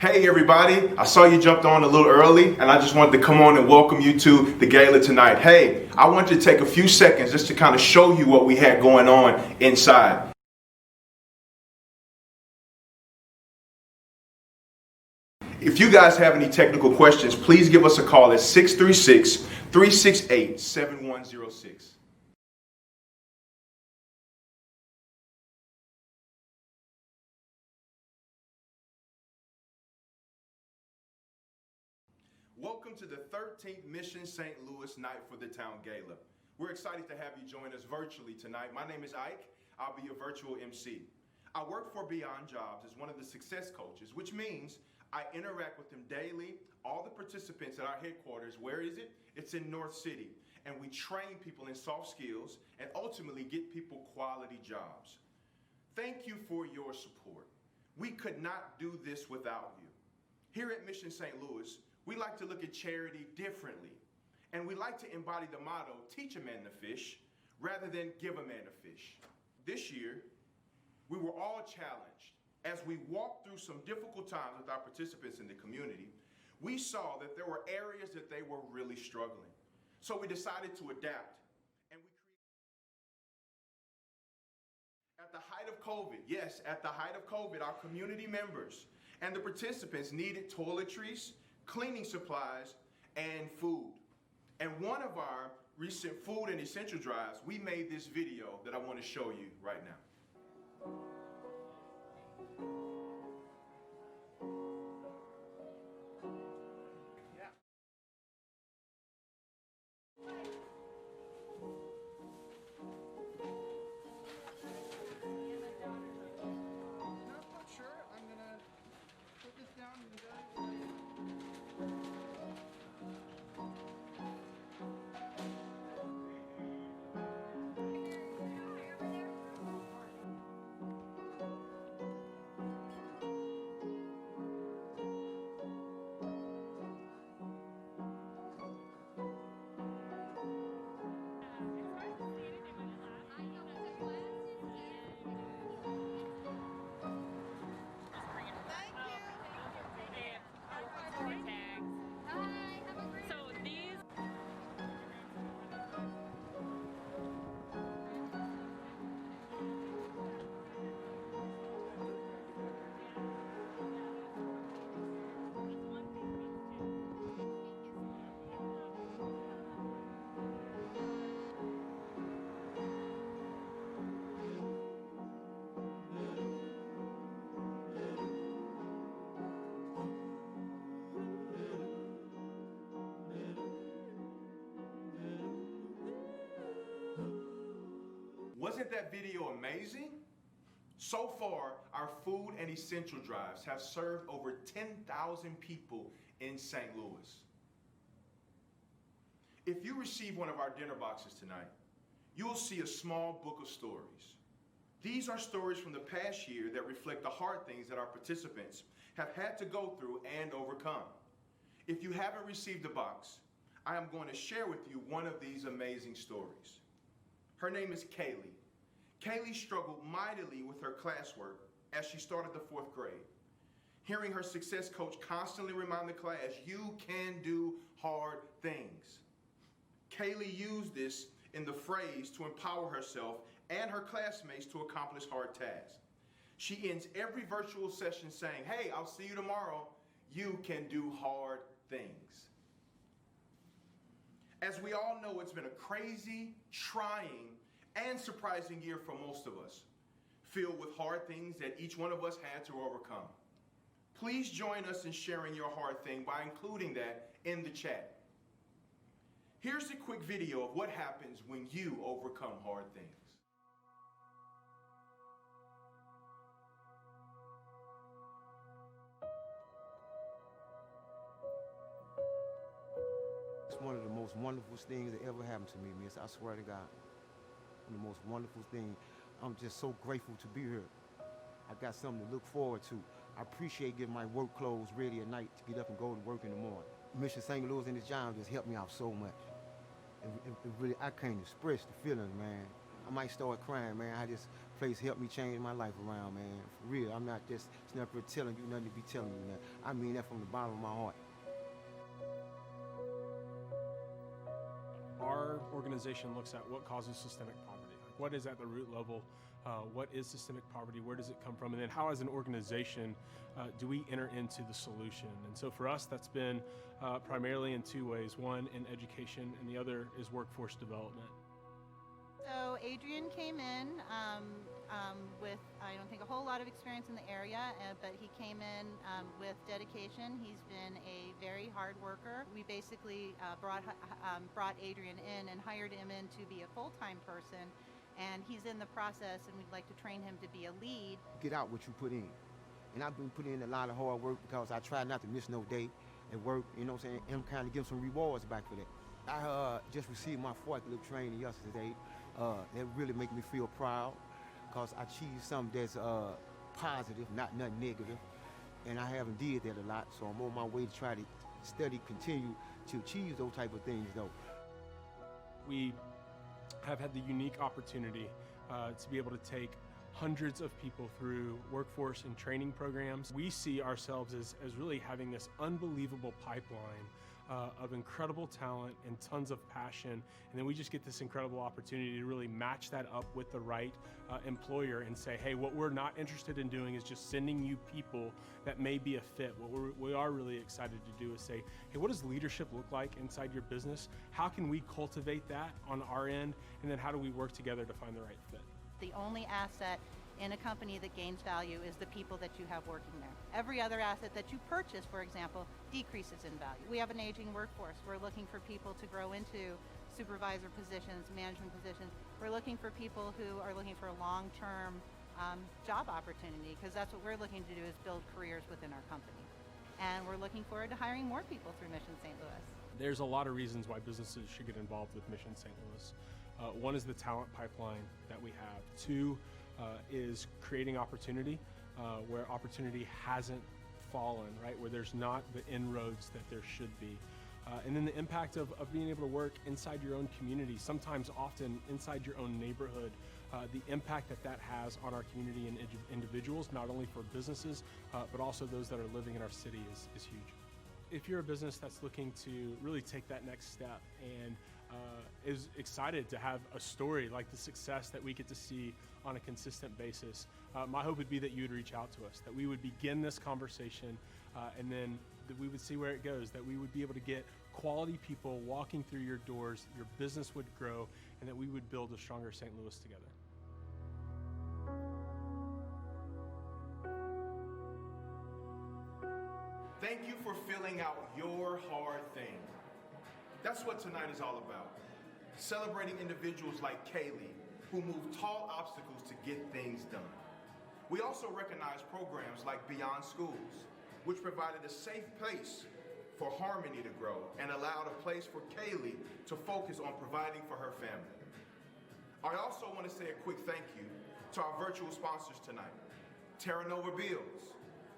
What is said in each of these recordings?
Hey everybody, I saw you jumped on a little early and I just wanted to come on and welcome you to the gala tonight. Hey, I want you to take a few seconds just to kind of show you what we had going on inside. If you guys have any technical questions, please give us a call at 636-368-7106. Welcome to the 13th Mission St. Louis Night for the Town Gala. We're excited to have you join us virtually tonight. My name is Ike. I'll be your virtual MC. I work for Beyond Jobs as one of the success coaches, which means I interact with them daily, all the participants at our headquarters. Where is it? It's in North City. And we train people in soft skills and ultimately get people quality jobs. Thank you for your support. We could not do this without you. Here at Mission St. Louis, we like to look at charity differently. And we like to embody the motto, teach a man to fish, rather than give a man a fish. This year, we were all challenged. As we walked through some difficult times with our participants in the community, we saw that there were areas that they were really struggling. So we decided to adapt. And we At the height of COVID, yes, at the height of COVID, our community members and the participants needed toiletries, cleaning supplies, and food. And one of our recent food and essential drives, we made this video that I want to show you right now. Wasn't that video amazing? So far, our food and essential drives have served over 10,000 people in St. Louis. If you receive one of our dinner boxes tonight, you will see a small book of stories. These are stories from the past year that reflect the hard things that our participants have had to go through and overcome. If you haven't received the box, I am going to share with you one of these amazing stories. Her name is Kaylee. Kaylee struggled mightily with her classwork as she started the 4th grade. Hearing her success coach constantly remind the class, you can do hard things. Kaylee used this in the phrase to empower herself and her classmates to accomplish hard tasks. She ends every virtual session saying, hey, I'll see you tomorrow. You can do hard things. As we all know, it's been a crazy, trying, and surprising year for most of us, filled with hard things that each one of us had to overcome. Please join us in sharing your hard thing by including that in the chat. Here's a quick video of what happens when you overcome hard things. It's one of the most wonderful things that ever happened to me, miss. I swear to God. One of the most wonderful things. I'm just so grateful to be here. I got something to look forward to. I appreciate getting my work clothes ready at night to get up and go to work in the morning. Mission St. Louis and this job just helped me out so much. It really, I can't express the feelings, man. might start crying, man. How this place helped me change my life around, man. For real, I'm not just snippet telling you nothing to be telling you nothing. I mean that from the bottom of my heart. Our organization looks at what causes systemic poverty. Like what is at the root level? What is systemic poverty? Where does it come from? And then how, as an organization, do we enter into the solution? And so for us, that's been primarily in two ways. One, in education, and the other is workforce development. So Adrian came in with, I don't think, a whole lot of experience in the area, but he came in with dedication. He's been a very hard worker. We basically brought Adrian in and hired him in to be a full-time person, and he's in the process, and we'd like to train him to be a lead. Get out what you put in. And I've been putting in a lot of hard work because I try not to miss no day at work, you know what I'm saying, and kind of give some rewards back for that. I just received my forklift training yesterday. That really make me feel proud because I achieved something that's positive, not nothing negative. And I haven't did that a lot, so I'm on my way to try to continue to achieve those type of things though. We have had the unique opportunity to be able to take hundreds of people through workforce and training programs. We see ourselves as really having this unbelievable pipeline of incredible talent and tons of passion, and then we just get this incredible opportunity to really match that up with the right employer and say, hey, what we're not interested in doing is just sending you people that may be a fit. What we are really excited to do is say, hey, what does leadership look like inside your business? How can we cultivate that on our end? And then how do we work together to find the right fit? The only asset in a company that gains value is the people that you have working there. Every other asset that you purchase, for example, decreases in value. We have an aging workforce. We're looking for people to grow into supervisor positions, management positions. We're looking for people who are looking for a long-term job opportunity, because that's what we're looking to do, is build careers within our company. And we're looking forward to hiring more people through Mission St. Louis. There's a lot of reasons why businesses should get involved with Mission St. Louis. One is the talent pipeline that we have. Two is creating opportunity where opportunity hasn't fallen, right? Where there's not the inroads that there should be. And then the impact of being able to work inside your own community, sometimes often inside your own neighborhood, the impact that has on our community and individuals, not only for businesses, but also those that are living in our city is huge. If you're a business that's looking to really take that next step and is excited to have a story like the success that we get to see on a consistent basis, my hope would be that you would reach out to us, that we would begin this conversation, and then that we would see where it goes, that we would be able to get quality people walking through your doors, your business would grow, and that we would build a stronger St. Louis together. Thank you for filling out your hard thing. That's what tonight is all about. Celebrating individuals like Kaylee, who move tall obstacles to get things done. We also recognize programs like Beyond Schools, which provided a safe place for Harmony to grow and allowed a place for Kaylee to focus on providing for her family. I also want to say a quick thank you to our virtual sponsors tonight, Terra Nova Bills.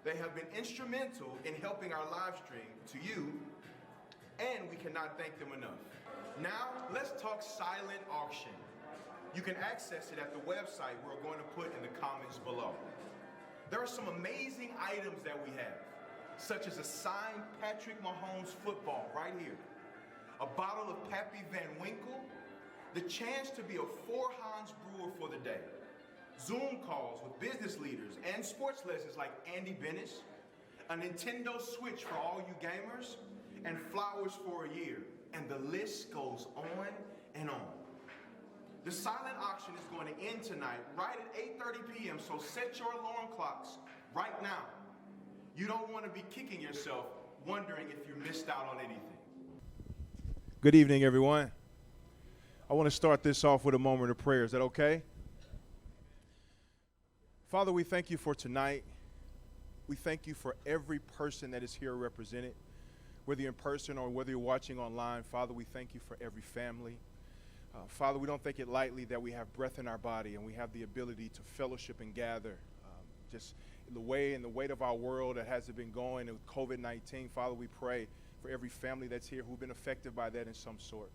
They have been instrumental in helping our live stream to you, and we cannot thank them enough. Now, let's talk silent auction. You can access it at the website we're going to put in the comments below. There are some amazing items that we have, such as a signed Patrick Mahomes football right here, a bottle of Pappy Van Winkle, the chance to be a Four-Hans brewer for the day, Zoom calls with business leaders and sports legends like Andy Bennis, a Nintendo Switch for all you gamers, and flowers for a year, and the list goes on and on. The silent auction is going to end tonight right at 8:30 p.m., so set your alarm clocks right now. You don't want to be kicking yourself wondering if you missed out on anything. Good evening, everyone. I want to start this off with a moment of prayer. Is that okay? Father, we thank you for tonight. We thank you for every person that is here represented, whether you're in person or whether you're watching online. Father, we thank you for every family. Father, we don't take it lightly that we have breath in our body and we have the ability to fellowship and gather. Just in the way and the weight of our world that has been going with COVID-19, Father, we pray for every family that's here who've been affected by that in some sort.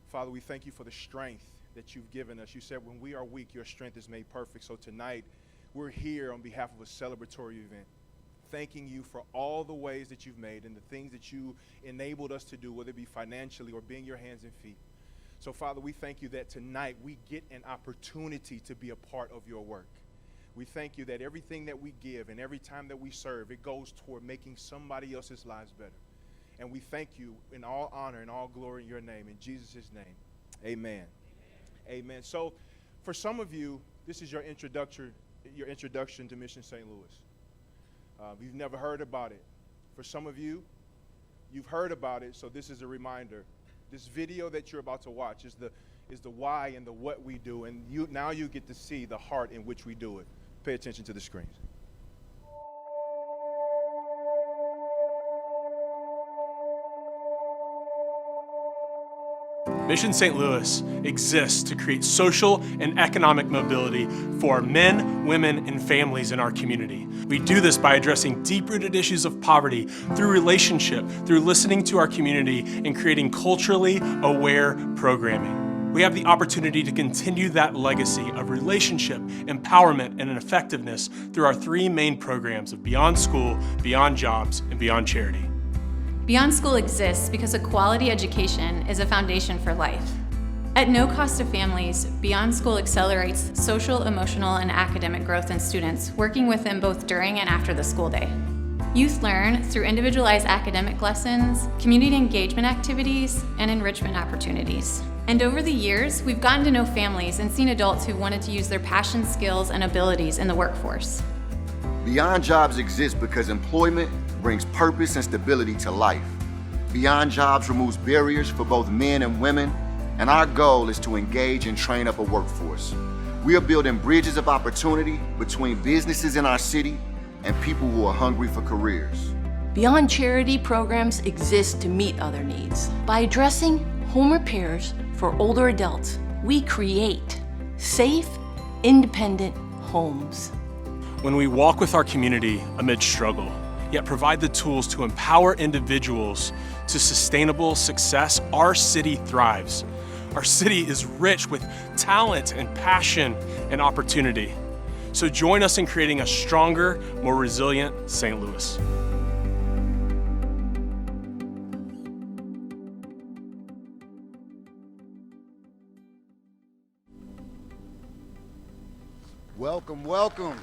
Father, we thank you for the strength that you've given us. You said when we are weak, your strength is made perfect. So tonight, we're here on behalf of a celebratory event, thanking you for all the ways that you've made and the things that you enabled us to do, whether it be financially or being your hands and feet. So, Father, we thank you that tonight we get an opportunity to be a part of your work. We thank you that everything that we give and every time that we serve, it goes toward making somebody else's lives better. And we thank you in all honor and all glory in your name, in Jesus' name. Amen. Amen. So for some of you, this is your introduction to Mission St. Louis. You've never heard about it. For some of you, you've heard about it, so this is a reminder. This video that you're about to watch is the why and the what we do, and now you get to see the heart in which we do it. Pay attention to the screens. Mission St. Louis exists to create social and economic mobility for men, women, and families in our community. We do this by addressing deep-rooted issues of poverty through relationship, through listening to our community, and creating culturally aware programming. We have the opportunity to continue that legacy of relationship, empowerment, and effectiveness through our three main programs of Beyond School, Beyond Jobs, and Beyond Charity. Beyond School exists because a quality education is a foundation for life. At no cost to families, Beyond School accelerates social, emotional, and academic growth in students, working with them both during and after the school day. Youth learn through individualized academic lessons, community engagement activities, and enrichment opportunities. And over the years, we've gotten to know families and seen adults who wanted to use their passion, skills, and abilities in the workforce. Beyond Jobs exists because employment brings purpose and stability to life. Beyond Jobs removes barriers for both men and women, and our goal is to engage and train up a workforce. We are building bridges of opportunity between businesses in our city and people who are hungry for careers. Beyond Charity programs exist to meet other needs. By addressing home repairs for older adults, we create safe, independent homes. When we walk with our community amid struggle, yet provide the tools to empower individuals to sustainable success, our city thrives. Our city is rich with talent and passion and opportunity. So join us in creating a stronger, more resilient St. Louis. Welcome, welcome.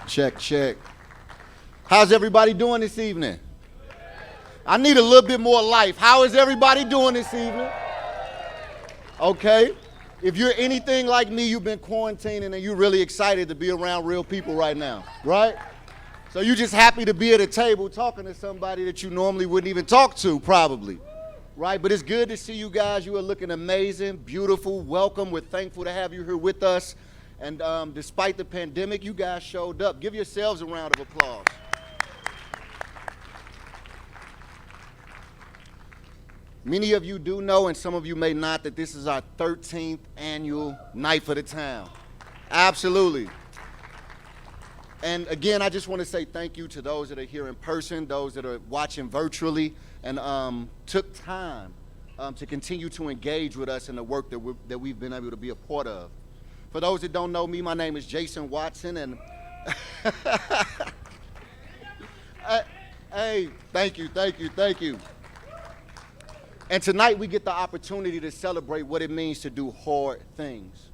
Check, check. How's everybody doing this evening? I need a little bit more life. How is everybody doing this evening? Okay. If you're anything like me, you've been quarantining and you're really excited to be around real people right now, right? So you're just happy to be at a table talking to somebody that you normally wouldn't even talk to, probably, right? But it's good to see you guys. You are looking amazing, beautiful, welcome. We're thankful to have you here with us. And despite the pandemic, you guys showed up. Give yourselves a round of applause. Many of you do know, and some of you may not, that this is our 13th annual Night for the Town. Absolutely. And again, I just want to say thank you to those that are here in person, those that are watching virtually, and took time to continue to engage with us in the work that we've been able to be a part of. For those that don't know me, my name is Jason Watson, and hey, thank you. And tonight we get the opportunity to celebrate what it means to do hard things.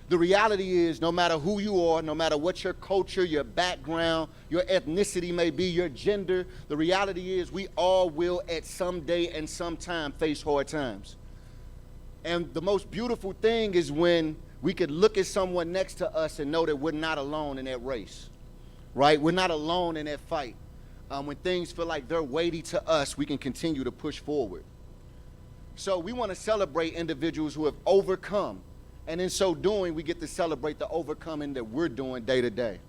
The reality is, no matter who you are, no matter what your culture, your background, your ethnicity may be, your gender, the reality is we all will at some day and some time face hard times. And the most beautiful thing is when we could look at someone next to us and know that we're not alone in that race, right? We're not alone in that fight. When things feel like they're weighty to us, we can continue to push forward. So we want to celebrate individuals who have overcome, and in so doing, we get to celebrate the overcoming that we're doing day to day.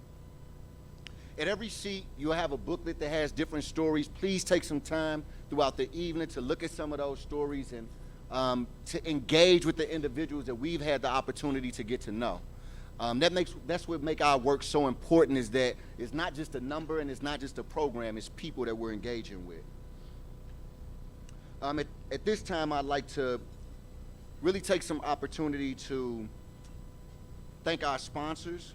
At every seat, you'll have a booklet that has different stories. Please take some time throughout the evening to look at some of those stories and to engage with the individuals that we've had the opportunity to get to know. That's what makes our work so important, is that it's not just a number and it's not just a program, it's people that we're engaging with. At this time, I'd like to really take some opportunity to thank our sponsors,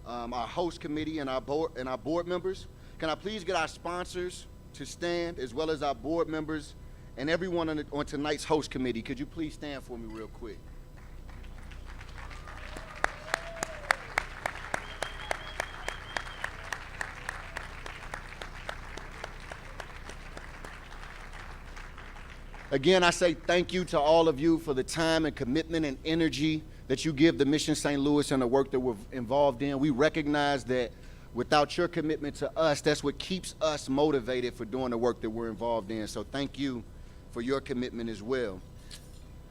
our host committee, and our board members. Can I please get our sponsors to stand, as well as our board members and everyone on tonight's host committee? Could you please stand for me real quick? Again, I say thank you to all of you for the time and commitment and energy that you give the Mission St. Louis and the work that we're involved in. We recognize that without your commitment to us, that's what keeps us motivated for doing the work that we're involved in. So thank you for your commitment as well.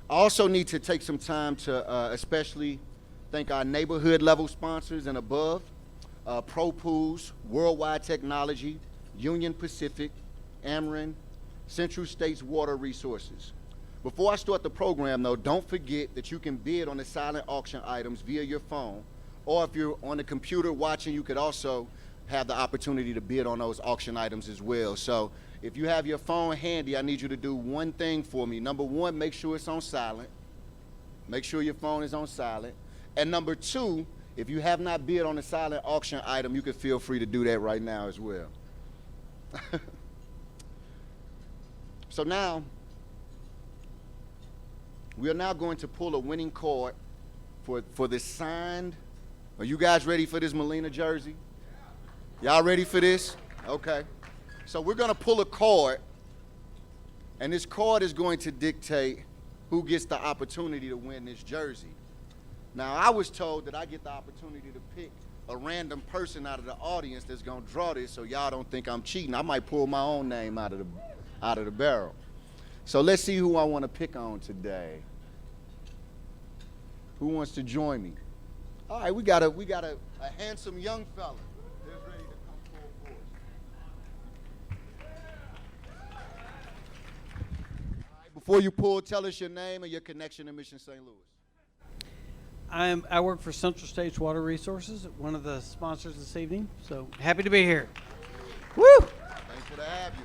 I also need to take some time to especially thank our neighborhood level sponsors and above, Pro Pools, Worldwide Technology, Union Pacific, Ameren, Central States Water Resources. Before I start the program though, don't forget that you can bid on the silent auction items via your phone, or if you're on the computer watching, you could also have the opportunity to bid on those auction items as well. So if you have your phone handy, I need you to do one thing for me. Number one, make sure it's on silent. Make sure your phone is on silent. And number two, if you have not bid on a silent auction item, you can feel free to do that right now as well. So now, we are now going to pull a winning card for the signed. Are you guys ready for this Molina jersey? Y'all ready for this? Okay. So we're going to pull a card, and this card is going to dictate who gets the opportunity to win this jersey. Now, I was told that I get the opportunity to pick a random person out of the audience that's going to draw this, so y'all don't think I'm cheating. I might pull my own name out of the barrel. So let's see who I want to pick on today. Who wants to join me? All right, we got a handsome young fella that's ready to come full force. All right, before you pull, tell us your name and your connection to Mission St. Louis. I work for Central States Water Resources, one of the sponsors this evening. So happy to be here. Woo! Thankful to have you.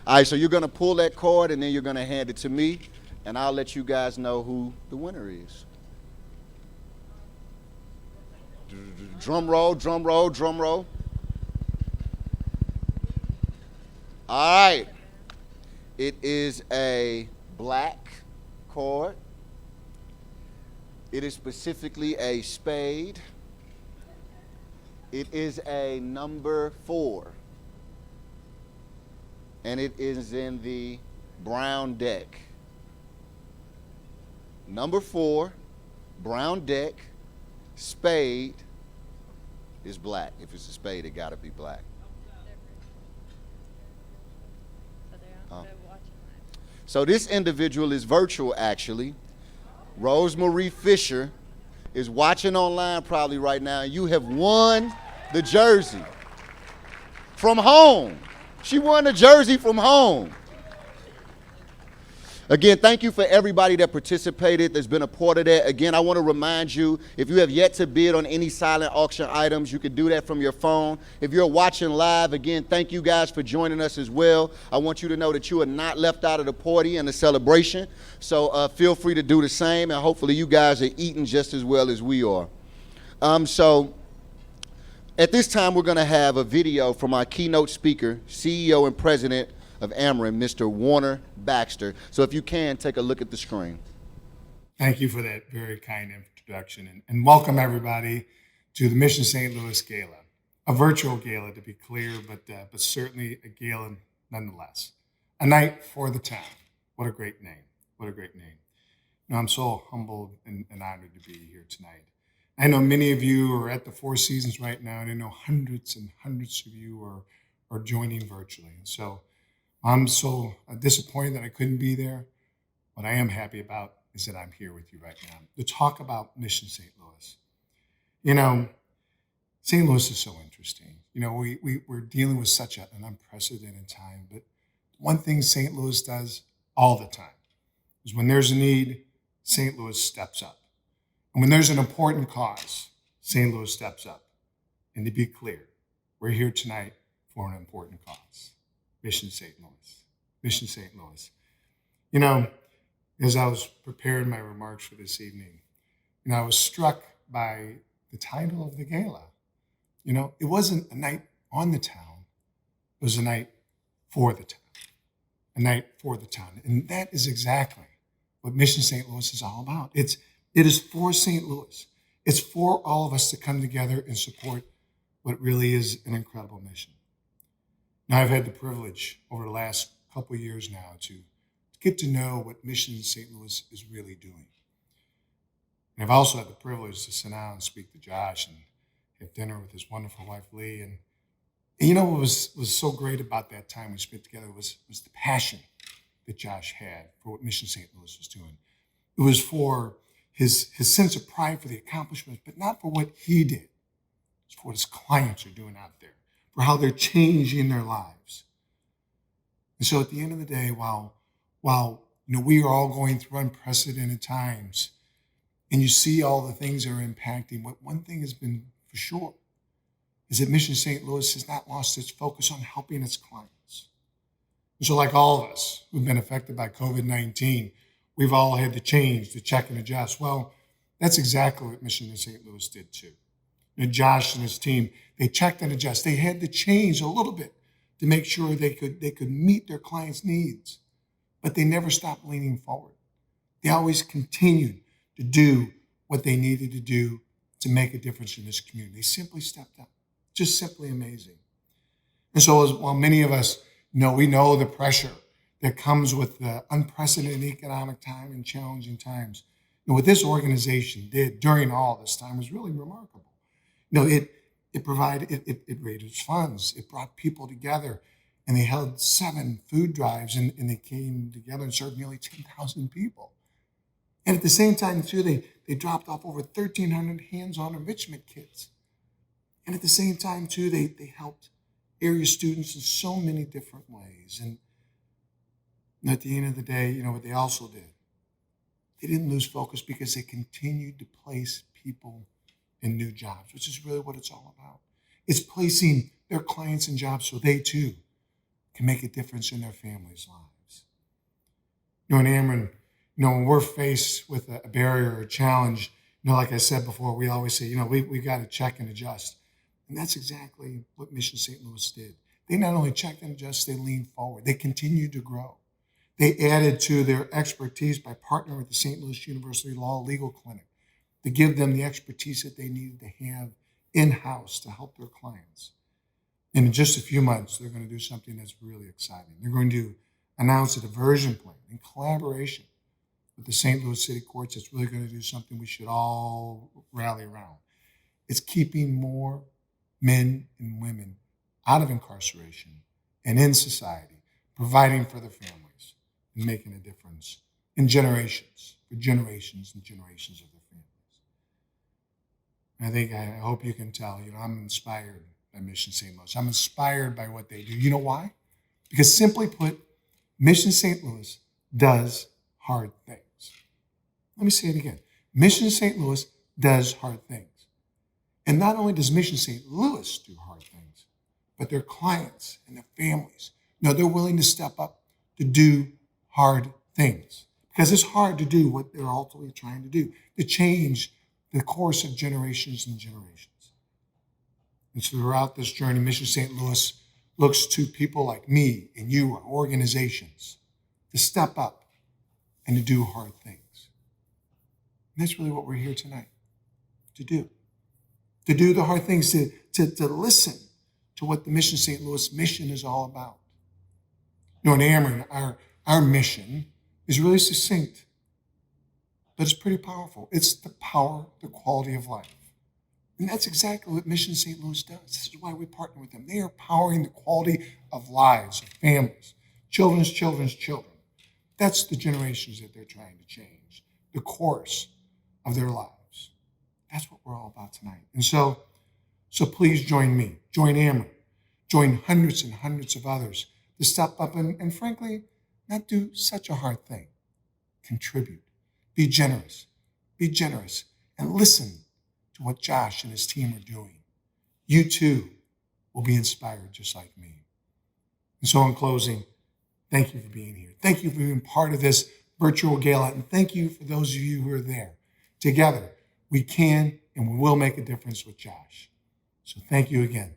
All right, so you're going to pull that card, and then you're going to hand it to me, and I'll let you guys know who the winner is. Drum roll, drum roll, drum roll. All right. It is a black card. It is specifically a spade. It is a number 4. And it is in the brown deck. Number 4, brown deck, spade is black. If it's a spade, it gotta be black. So this individual is virtual actually. Rosemarie Fisher is watching online probably right now. You have won the jersey from home. She won the jersey from home. Again, thank you for everybody that participated, that's been a part of that. Again, I want to remind you, if you have yet to bid on any silent auction items, you can do that from your phone. If you're watching live, again, thank you guys for joining us as well. I want you to know that you are not left out of the party and the celebration. So feel free to do the same, and hopefully you guys are eating just as well as we are. So at this time, we're going to have a video from our keynote speaker, CEO and President of Ameren, Mr. Warner Baxter. So if you can, take a look at the screen. Thank you for that very kind introduction, and welcome everybody to the Mission St. Louis Gala, a virtual gala to be clear, but certainly a gala nonetheless. A night for the town. What a great name. What a great name. You know, I'm so humbled and honored to be here tonight. I know many of you are at the Four Seasons right now, and I know hundreds and hundreds of you are joining virtually. And so I'm so disappointed that I couldn't be there. What I am happy about is that I'm here with you right now to talk about Mission St. Louis. You know, St. Louis is so interesting. You know, we're dealing with such an unprecedented time, but one thing St. Louis does all the time is when there's a need, St. Louis steps up. And when there's an important cause, St. Louis steps up. And to be clear, we're here tonight for an important cause. Mission St. Louis. Mission St. Louis. You know, As I was preparing my remarks for this evening, I was struck by the title of the gala. It wasn't a night on the town, it was a night for the town. A night for the town. And that is exactly what Mission St. Louis is all about. It is for St. Louis. It's for all of us to come together and support what really is an incredible mission. Now, I've had the privilege over the last couple of years now to get to know what Mission St. Louis is really doing. And I've also had the privilege to sit down and speak to Josh and have dinner with his wonderful wife, Lee. And what was so great about that time we spent together was the passion that Josh had for what Mission St. Louis was doing. It was for his sense of pride for the accomplishments, but not for what he did. It's for what his clients are doing out there, for how they're changing their lives. And so at the end of the day, while we are all going through unprecedented times, and you see all the things that are impacting, what one thing has been for sure is that Mission St. Louis has not lost its focus on helping its clients. And so like all of us who've been affected by COVID-19, we've all had to change, to check and adjust. Well, that's exactly what Mission St. Louis did too. Josh and his team, they checked and adjusted. They had to change a little bit to make sure they could meet their clients' needs, but they never stopped leaning forward. They always continued to do what they needed to do to make a difference in this community. They simply stepped up. Just simply amazing. And so while many of us we know the pressure that comes with the unprecedented economic time and challenging times, what this organization did during all this time was really remarkable. It raised funds, it brought people together, and they held 7 food drives, and they came together and served nearly 10,000 people. And at the same time, too, they dropped off over 1,300 hands-on enrichment kits. And at the same time, too, they helped area students in so many different ways. And at the end of the day, what they also did, they didn't lose focus because they continued to place people in new jobs, which is really what it's all about. It's placing their clients in jobs so they, too, can make a difference in their families' lives. In Ameren, when we're faced with a barrier or a challenge, like I said before, we always say, we got to check and adjust. And that's exactly what Mission St. Louis did. They not only checked and adjusted, they leaned forward. They continued to grow. They added to their expertise by partnering with the St. Louis University Law Legal Clinic to give them the expertise that they needed to have in-house to help their clients. And in just a few months, they're going to do something that's really exciting. They're going to announce a diversion plan in collaboration with the St. Louis City Courts. It's really going to do something we should all rally around. It's keeping more men and women out of incarceration and in society, providing for their families and making a difference in generations, for generations and generations of their families. I hope you can tell, I'm inspired by Mission St. Louis. I'm inspired by what they do. You know why? Because simply put, Mission St. Louis does hard things. Let me say it again. Mission St. Louis does hard things. And not only does Mission St. Louis do hard things, but their clients and their families, they're willing to step up to do hard things. Because it's hard to do what they're ultimately trying to do, to change the course of generations and generations. And so throughout this journey, Mission St. Louis looks to people like me and you, our organizations, to step up and to do hard things. And that's really what we're here tonight to do. To do the hard things, to listen to what the Mission St. Louis mission is all about. In Ameren, our mission is really succinct, but it's pretty powerful. It's the power, the quality of life. And that's exactly what Mission St. Louis does. This is why we partner with them. They are powering the quality of lives, of families, children's children. That's the generations that they're trying to change, the course of their lives. That's what we're all about tonight. And so please join me, join Ameren, join hundreds and hundreds of others to step up and frankly, not do such a hard thing. Contribute, be generous, and listen to what Josh and his team are doing. You too will be inspired just like me. And so in closing, thank you for being here. Thank you for being part of this virtual gala, and thank you for those of you who are there. Together, we can and we will make a difference with Josh. So thank you again.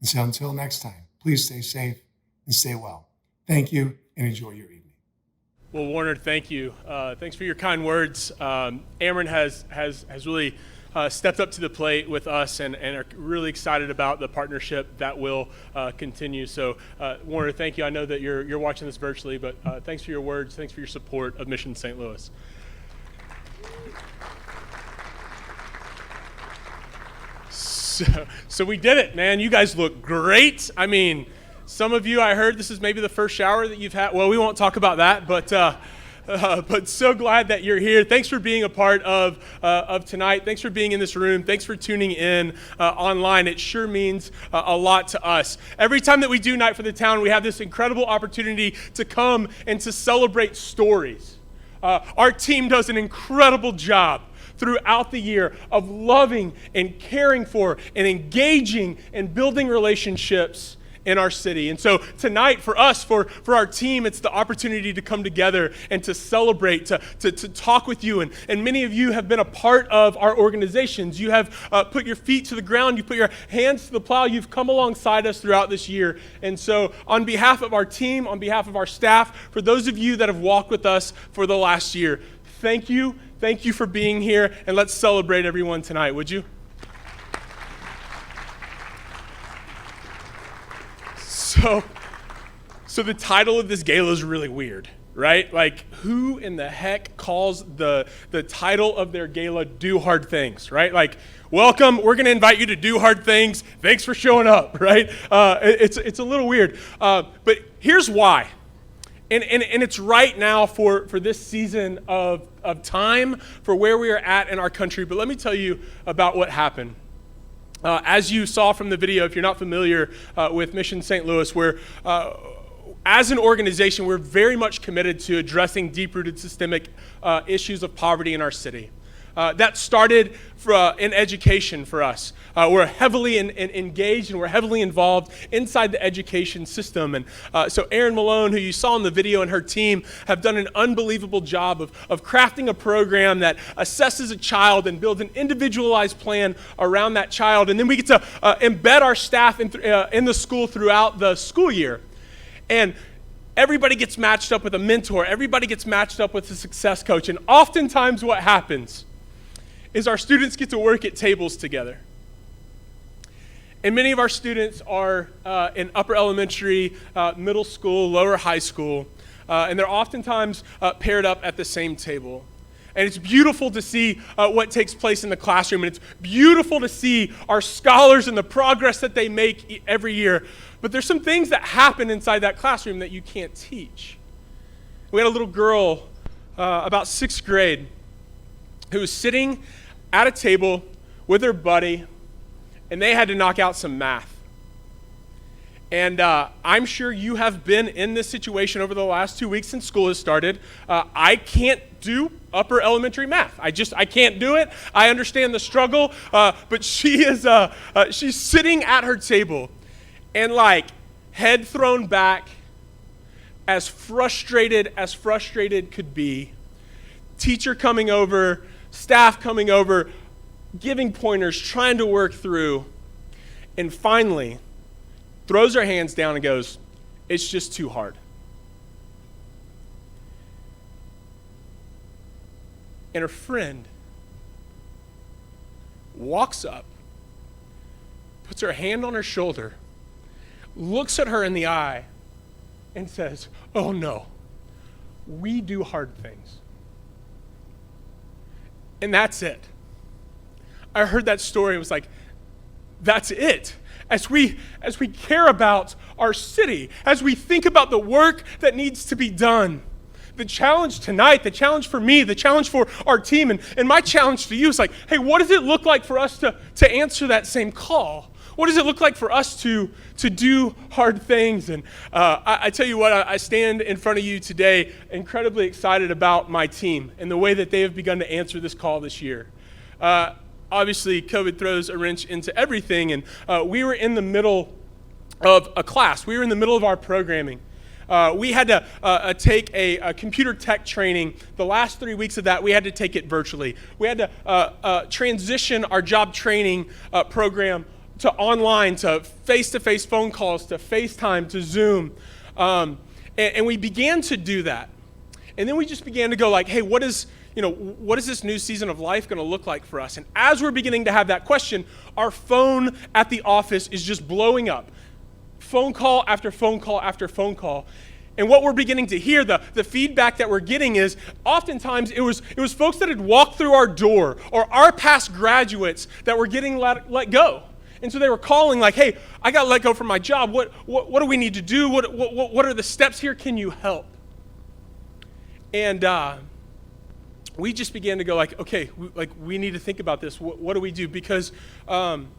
And so until next time, please stay safe and stay well. Thank you and enjoy your evening. Well, Warner, thank you. Thanks for your kind words. Ameren has really stepped up to the plate with us and are really excited about the partnership that will continue. So, Warner, thank you. I know that you're watching this virtually, but thanks for your words. Thanks for your support of Mission St. Louis. So we did it, man. You guys look great. I mean, some of you, I heard this is maybe the first shower that you've had. Well, we won't talk about that, but so glad that you're here. Thanks for being a part of tonight. Thanks for being in this room. Thanks for tuning in online. It sure means a lot to us. Every time that we do Night for the Town, we have this incredible opportunity to come and to celebrate stories. Our team does an incredible job throughout the year of loving and caring for and engaging and building relationships in our city. And so tonight for us, for our team, it's the opportunity to come together and to celebrate, to talk with you. And many of you have been a part of our organizations. You have put your feet to the ground. You put your hands to the plow. You've come alongside us throughout this year. And so on behalf of our team, on behalf of our staff, for those of you that have walked with us for the last year, thank you. Thank you for being here, and let's celebrate everyone tonight, would you? So the title of this gala is really weird, right? Like, who in the heck calls the title of their gala Do Hard Things, right? Like, welcome, we're gonna invite you to do hard things. Thanks for showing up, right? It's a little weird, but here's why. And it's right now for this season of time, for where we are at in our country. But let me tell you about what happened. As you saw from the video, if you're not familiar with Mission St. Louis, as an organization, we're very much committed to addressing deep-rooted systemic issues of poverty in our city. That started in education for us. We're heavily engaged and we're heavily involved inside the education system. And so Erin Malone, who you saw in the video, and her team have done an unbelievable job of crafting a program that assesses a child and builds an individualized plan around that child. And then we get to embed our staff in the school throughout the school year. And everybody gets matched up with a mentor. Everybody gets matched up with a success coach. And oftentimes what happens is our students get to work at tables together. And many of our students are in upper elementary, middle school, lower high school, and they're oftentimes paired up at the same table. And it's beautiful to see what takes place in the classroom, and it's beautiful to see our scholars and the progress that they make every year. But there's some things that happen inside that classroom that you can't teach. We had a little girl, about 6th grade, who was sitting at a table with her buddy, and they had to knock out some math. And I'm sure you have been in this situation over the last 2 weeks since school has started. I can't do upper elementary math. I can't do it. I understand the struggle, but she's sitting at her table and like head thrown back, as frustrated could be. Teacher coming over, staff coming over, giving pointers, trying to work through, and finally throws her hands down and goes, "It's just too hard." And her friend walks up, puts her hand on her shoulder, looks at her in the eye, and says, "Oh no, we do hard things." And that's it. I heard that story and was like, that's it. As we care about our city, as we think about the work that needs to be done, the challenge tonight, the challenge for me, the challenge for our team, and my challenge to you is like, hey, what does it look like for us to answer that same call? What does it look like for us to do hard things? And I tell you what, I stand in front of you today incredibly excited about my team and the way that they have begun to answer this call this year. Obviously, COVID throws a wrench into everything, and we were in the middle of a class. We were in the middle of our programming. We had to take a computer tech training. The last 3 weeks of that, we had to take it virtually. We had to transition our job training program to online, to face-to-face phone calls, to FaceTime, to Zoom. And we began to do that. And then we just began to go like, hey, what is this new season of life going to look like for us? And as we're beginning to have that question, our phone at the office is just blowing up. Phone call after phone call after phone call. And what we're beginning to hear, the feedback that we're getting is oftentimes it was folks that had walked through our door or our past graduates that were getting let go. And so they were calling like, hey, I got let go from my job. What do we need to do? What are the steps here? Can you help? And we just began to go like, okay, we need to think about this. What do we do? Because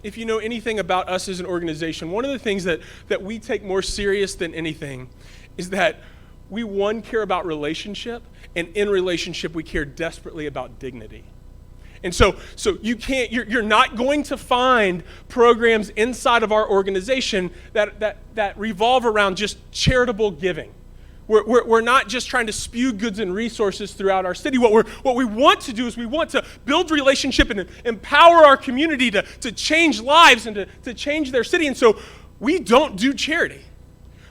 if you know anything about us as an organization, one of the things that we take more serious than anything is that we, one, care about relationship, and in relationship, we care desperately about dignity. And so you're not going to find programs inside of our organization that revolve around just charitable giving. We're not just trying to spew goods and resources throughout our city. What we want to do is we want to build relationship and empower our community to change lives and to change their city. And so we don't do charity.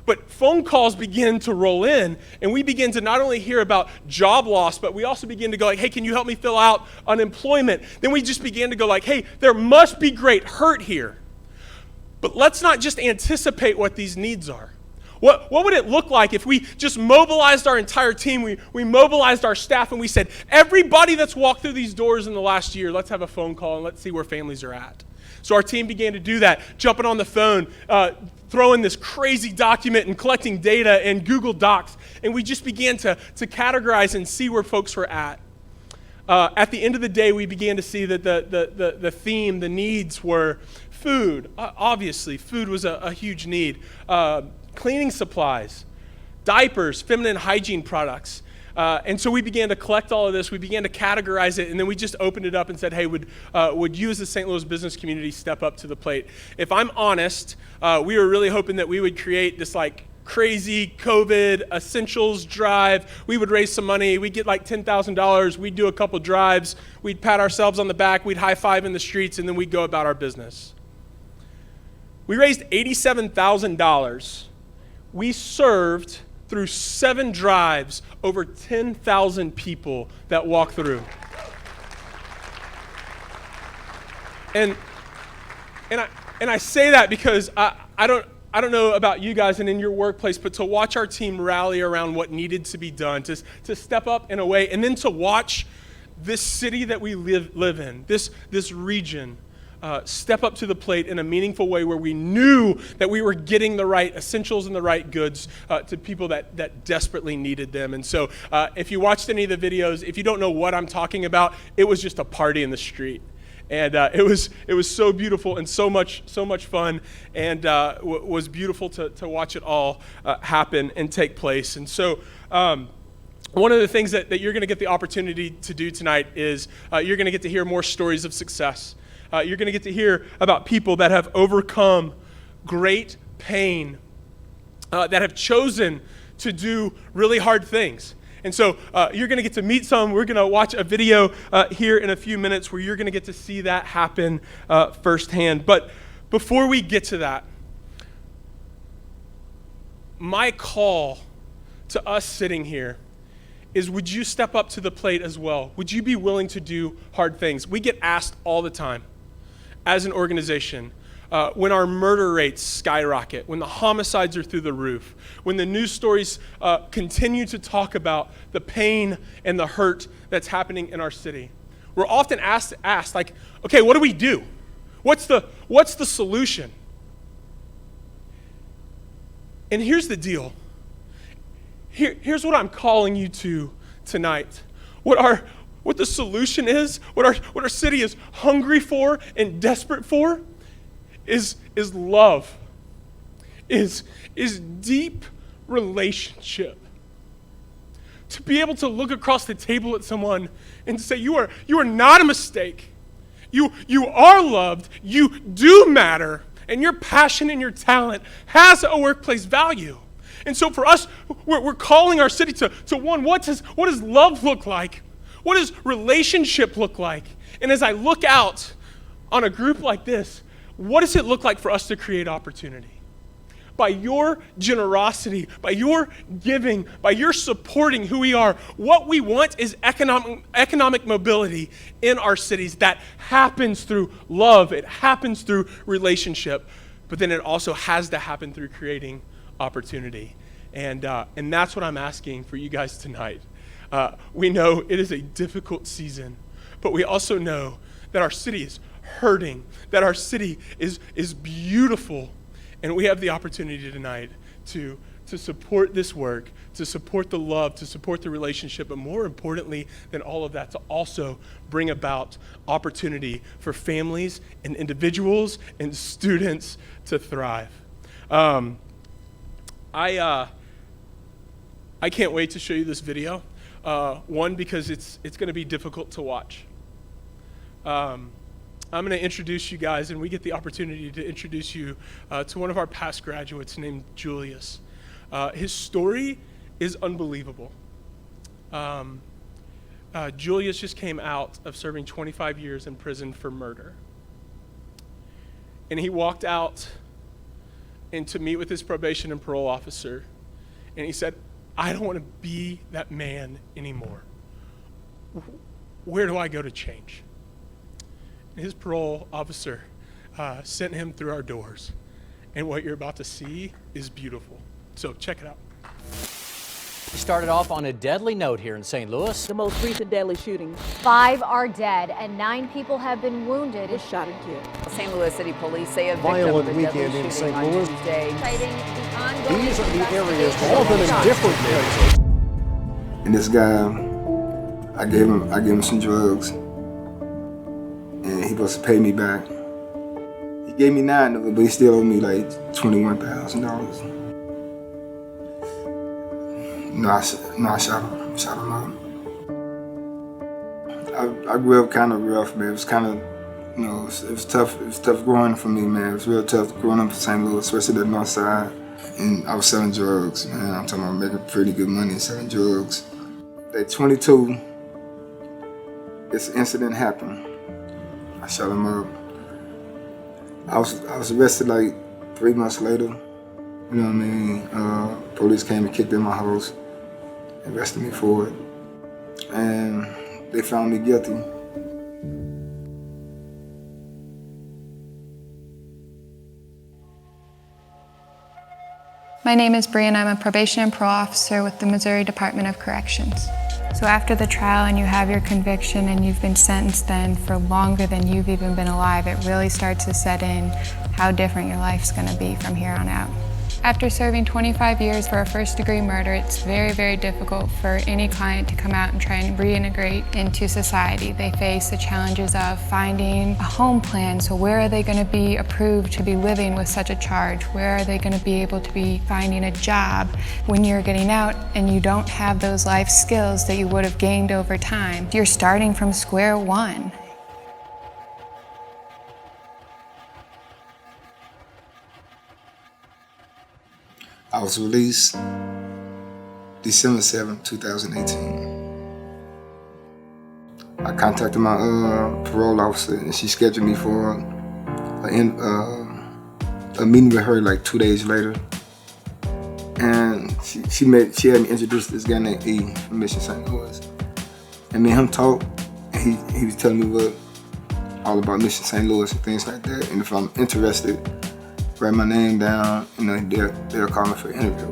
But phone calls begin to roll in, and we begin to not only hear about job loss, but we also begin to go like, hey, can you help me fill out unemployment? Then we just began to go like, hey, there must be great hurt here. But let's not just anticipate what these needs are. What would it look like if we just mobilized our entire team, we mobilized our staff, and we said, everybody that's walked through these doors in the last year, let's have a phone call and let's see where families are at. So our team began to do that, jumping on the phone, throwing this crazy document and collecting data in Google Docs, and we just began to categorize and see where folks were at. At the end of the day, we began to see that the theme, the needs were food. Obviously, food was a huge need. Cleaning supplies, diapers, feminine hygiene products. And so we began to collect all of this, we began to categorize it, and then we just opened it up and said, hey, would you as the St. Louis business community step up to the plate? If I'm honest, we were really hoping that we would create this like crazy COVID essentials drive. We would raise some money, we'd get like $10,000, we'd do a couple drives, we'd pat ourselves on the back, we'd high five in the streets, and then we'd go about our business. We raised $87,000. We served through 7 drives, over 10,000 people that walk through. And I say that because I don't know about you guys and in your workplace, but to watch our team rally around what needed to be done, to step up in a way, and then to watch this city that we live in, this region, step up to the plate in a meaningful way where we knew that we were getting the right essentials and the right goods to people that desperately needed them. And so if you watched any of the videos, if you don't know what I'm talking about, it was just a party in the street. And it was so beautiful and so much fun, and was beautiful to watch it all happen and take place. And so one of the things that you're going to get the opportunity to do tonight is you're going to get to hear more stories of success. You're going to get to hear about people that have overcome great pain, that have chosen to do really hard things. And so you're going to get to meet some. We're going to watch a video here in a few minutes where you're going to get to see that happen firsthand. But before we get to that, my call to us sitting here is, would you step up to the plate as well? Would you be willing to do hard things? We get asked all the time as an organization, when our murder rates skyrocket, when the homicides are through the roof, when the news stories continue to talk about the pain and the hurt that's happening in our city, we're often asked like, okay, what do we do? What's the solution? And here's the deal. Here's what I'm calling you to tonight. What the solution is, what our city is hungry for and desperate for, is love, is deep relationship. To be able to look across the table at someone and say, you are not a mistake. You are loved. You do matter, and your passion and your talent has a workplace value. And so for us, we're calling our city to one, what does love look like? What does relationship look like? And as I look out on a group like this, what does it look like for us to create opportunity? By your generosity, by your giving, by your supporting who we are, what we want is economic mobility in our cities that happens through love, it happens through relationship, but then it also has to happen through creating opportunity. And that's what I'm asking for you guys tonight. We know it is a difficult season, but we also know that our city is hurting, that our city is beautiful, and we have the opportunity tonight to support this work, to support the love, to support the relationship, but more importantly than all of that, to also bring about opportunity for families and individuals and students to thrive. I can't wait to show you this video. One, because it's going to be difficult to watch. I'm going to introduce you guys, and we get the opportunity to introduce you to one of our past graduates named Julius. His story is unbelievable. Julius just came out of serving 25 years in prison for murder. And he walked out and to meet with his probation and parole officer, and he said, I don't want to be that man anymore. Where do I go to change? His parole officer sent him through our doors. And what you're about to see is beautiful. So check it out. We started off on a deadly note here in St. Louis. The most recent deadly shooting. 5 are dead and 9 people have been wounded. Was shot and killed. St. Louis City Police say a victim violent of a weekend deadly in shooting St. on Louis. Tuesday. These are the areas, all of them in different places. And this guy, I gave him some drugs. And he was supposed to pay me back. He gave me 9 of it, but he still owed me like $21,000. No, I shot him up. I grew up kind of rough, man. It was kind of, it was tough. It was tough growing for me, man. It was real tough growing up in St. Louis, especially the north side. And I was selling drugs, man. I'm talking about making pretty good money selling drugs. At 22, this incident happened. I shot him up. I was arrested like 3 months later. You know what I mean? Police came and kicked in my house, arrested me for it, and they found me guilty. My name is Bree and I'm a probation and parole officer with the Missouri Department of Corrections. So after the trial and you have your conviction and you've been sentenced then for longer than you've even been alive, it really starts to set in how different your life's gonna be from here on out. After serving 25 years for a first-degree murder, it's very, very difficult for any client to come out and try and reintegrate into society. They face the challenges of finding a home plan, so where are they going to be approved to be living with such a charge? Where are they going to be able to be finding a job when you're getting out and you don't have those life skills that you would have gained over time? You're starting from square one. I was released December 7, 2018. I contacted my parole officer and she scheduled me for a meeting with her like 2 days later. And she had me introduce this guy named E from Mission St. Louis. And me and him talked, and he was telling me all about Mission St. Louis and things like that. And if I'm interested, write my name down, and they'll call me for an interview.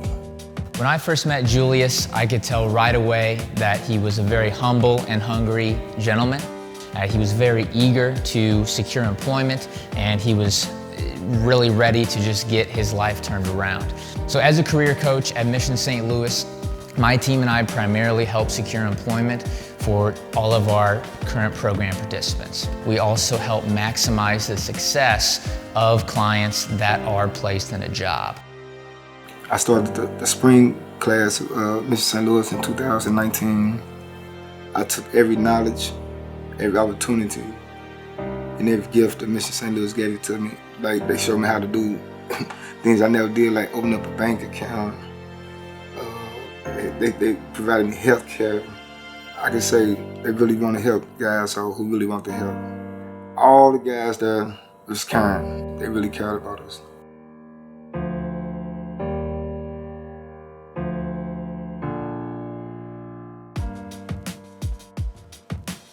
When I first met Julius, I could tell right away that he was a very humble and hungry gentleman. He was very eager to secure employment, and he was really ready to just get his life turned around. So as a career coach at Mission St. Louis, my team and I primarily help secure employment for all of our current program participants. We also help maximize the success of clients that are placed in a job. I started the spring class of Mission St. Louis in 2019. I took every knowledge, every opportunity, and every gift that Mission St. Louis gave it to me. Like, they showed me how to do things I never did, like open up a bank account, They provided me health care. I can say they really want to help guys who really want to help. All the guys there was kind. They really cared about us.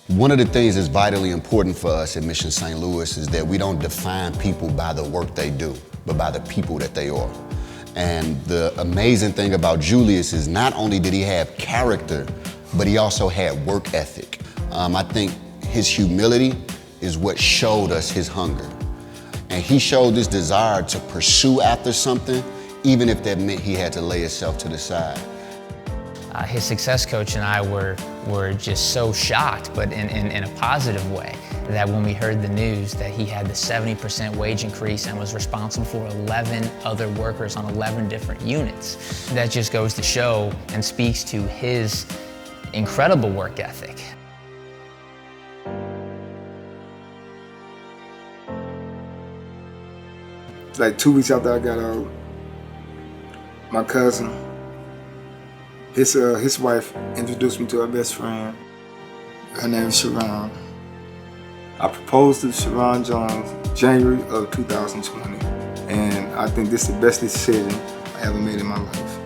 One of the things that's vitally important for us at Mission St. Louis is that we don't define people by the work they do, but by the people that they are. And the amazing thing about Julius is not only did he have character, but he also had work ethic. I think his humility is what showed us his hunger. And he showed this desire to pursue after something, even if that meant he had to lay himself to the side. His success coach and I were just so shocked, but in a positive way, that when we heard the news that he had the 70% wage increase and was responsible for 11 other workers on 11 different units. That just goes to show and speaks to his incredible work ethic. It's like 2 weeks after I got out, my cousin, his wife introduced me to her best friend. Her name is Sharon. I proposed to Sharon Jones January of 2020, and I think this is the best decision I ever made in my life.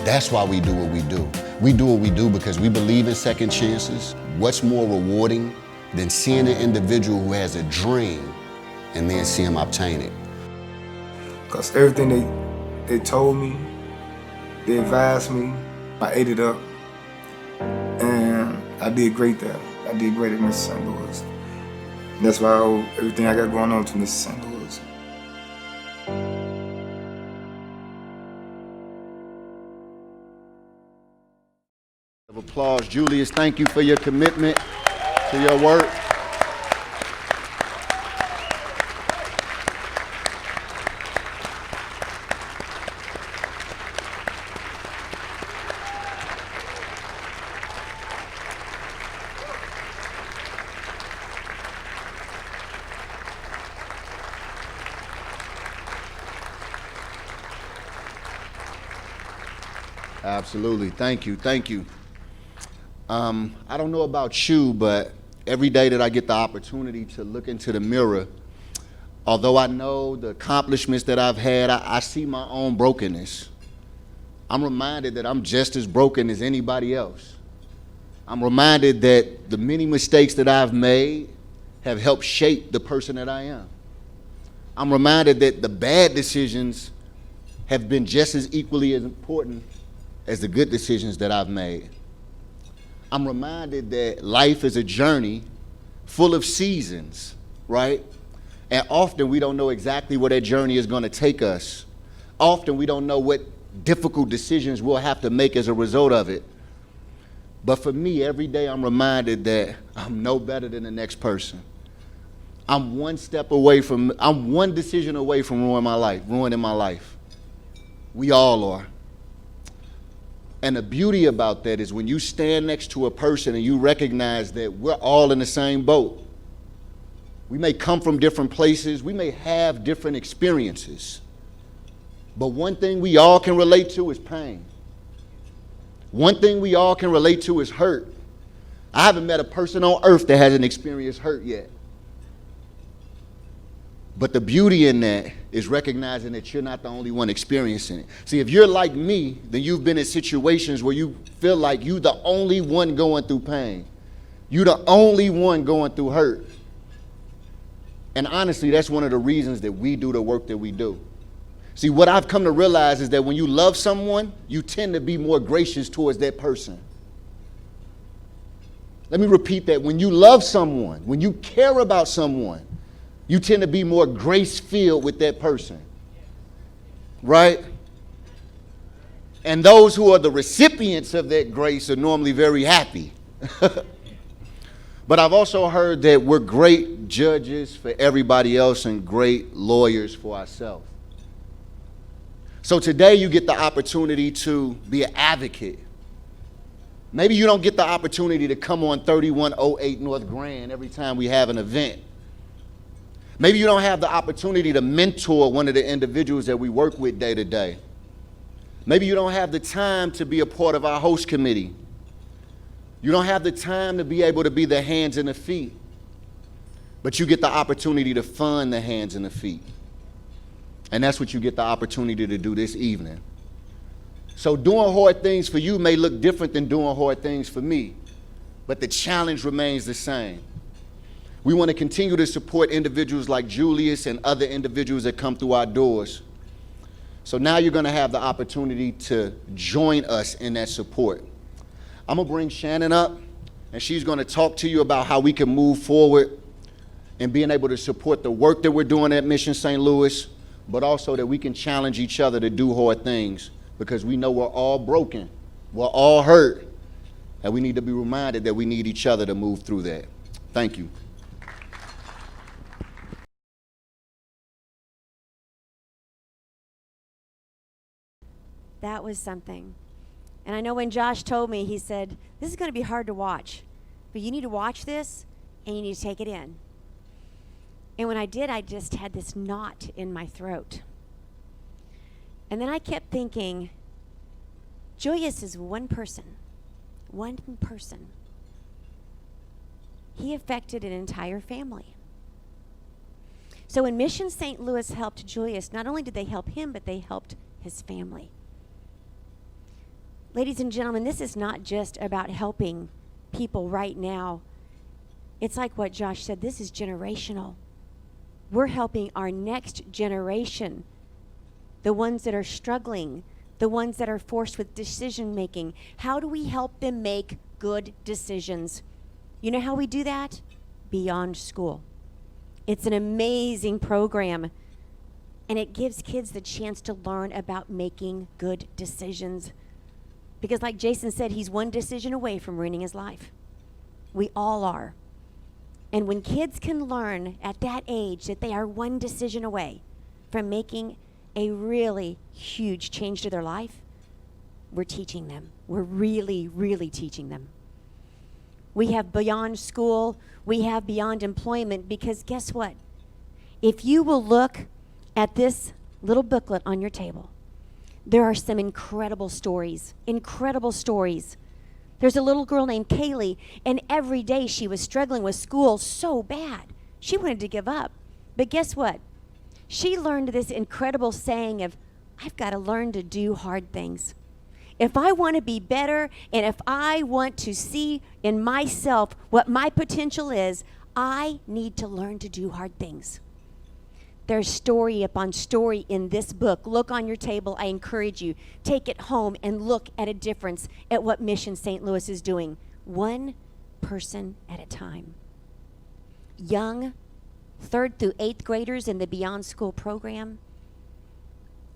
That's why we do what we do. We do what we do because we believe in second chances. What's more rewarding than seeing an individual who has a dream and then see him obtain it? Because everything they told me, they advised me, I ate it up, and I did great there. I did great at Mr. St. Louis. And that's why I owe everything I got going on to Mr. St. Louis. Of applause, Julius, thank you for your commitment to your work. Absolutely, thank you, thank you. I don't know about you, but every day that I get the opportunity to look into the mirror, although I know the accomplishments that I've had, I see my own brokenness. I'm reminded that I'm just as broken as anybody else. I'm reminded that the many mistakes that I've made have helped shape the person that I am. I'm reminded that the bad decisions have been just as equally as important as the good decisions that I've made. I'm reminded that life is a journey full of seasons, right? And often we don't know exactly where that journey is going to take us. Often we don't know what difficult decisions we'll have to make as a result of it. But for me, every day I'm reminded that I'm no better than the next person. I'm one decision away from ruining my life. We all are. And the beauty about that is when you stand next to a person and you recognize that we're all in the same boat. We may come from different places, we may have different experiences, but one thing we all can relate to is pain. One thing we all can relate to is hurt. I haven't met a person on earth that hasn't experienced hurt yet. But the beauty in that is recognizing that you're not the only one experiencing it. See, if you're like me, then you've been in situations where you feel like you're the only one going through pain. You're the only one going through hurt. And honestly, that's one of the reasons that we do the work that we do. See, what I've come to realize is that when you love someone, you tend to be more gracious towards that person. Let me repeat that. When you love someone, when you care about someone, you tend to be more grace-filled with that person, right? And those who are the recipients of that grace are normally very happy. But I've also heard that we're great judges for everybody else and great lawyers for ourselves. So today you get the opportunity to be an advocate. Maybe you don't get the opportunity to come on 3108 North Grand every time we have an event. Maybe you don't have the opportunity to mentor one of the individuals that we work with day to day. Maybe you don't have the time to be a part of our host committee. You don't have the time to be able to be the hands and the feet, but you get the opportunity to fund the hands and the feet. And that's what you get the opportunity to do this evening. So doing hard things for you may look different than doing hard things for me, but the challenge remains the same. We want to continue to support individuals like Julius and other individuals that come through our doors. So now you're going to have the opportunity to join us in that support. I'm going to bring Shannon up, and she's going to talk to you about how we can move forward in being able to support the work that we're doing at Mission St. Louis, but also that we can challenge each other to do hard things, because we know we're all broken, we're all hurt, and we need to be reminded that we need each other to move through that. Thank you. That was something. And I know when Josh told me, he said, this is going to be hard to watch, but you need to watch this and you need to take it in. And when I did, I just had this knot in my throat. And then I kept thinking, Julius is one person. One person. He affected an entire family. So when Mission St. Louis helped Julius, not only did they help him, but they helped his family. Ladies and gentlemen, this is not just about helping people right now. It's like what Josh said, this is generational. We're helping our next generation, the ones that are struggling, the ones that are forced with decision making. How do we help them make good decisions? You know how we do that? Beyond School. It's an amazing program, and it gives kids the chance to learn about making good decisions. Because like Jason said, he's one decision away from ruining his life. We all are. And when kids can learn at that age that they are one decision away from making a really huge change to their life, we're teaching them. We're really, really teaching them. We have Beyond School. We have Beyond Employment, because guess what? If you will look at this little booklet on your table, there are some incredible stories, incredible stories. There's a little girl named Kaylee, and every day she was struggling with school so bad. She wanted to give up. But guess what? She learned this incredible saying of, I've got to learn to do hard things. If I want to be better, and if I want to see in myself what my potential is, I need to learn to do hard things. There's story upon story in this book. Look on your table. I encourage you, take it home and look at a difference at what Mission St. Louis is doing, one person at a time. Young 3rd through 8th graders in the Beyond School program,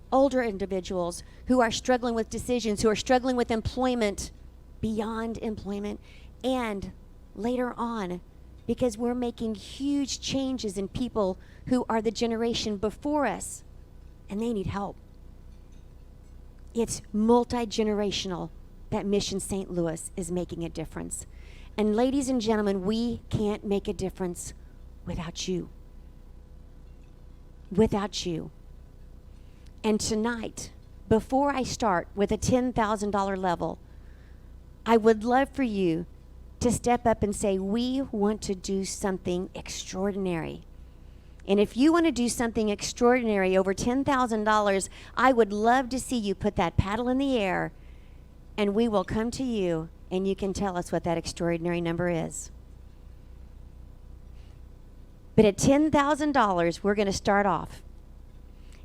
older individuals who are struggling with decisions, who are struggling with employment, beyond employment, and later on, because we're making huge changes in people who are the generation before us, and they need help. It's multi-generational that Mission St. Louis is making a difference. And ladies and gentlemen, we can't make a difference without you. Without you. And tonight, before I start with a $10,000 level, I would love for you to step up and say, we want to do something extraordinary. And if you want to do something extraordinary over $10,000, I would love to see you put that paddle in the air, and we will come to you and you can tell us what that extraordinary number is. But at $10,000, we're going to start off.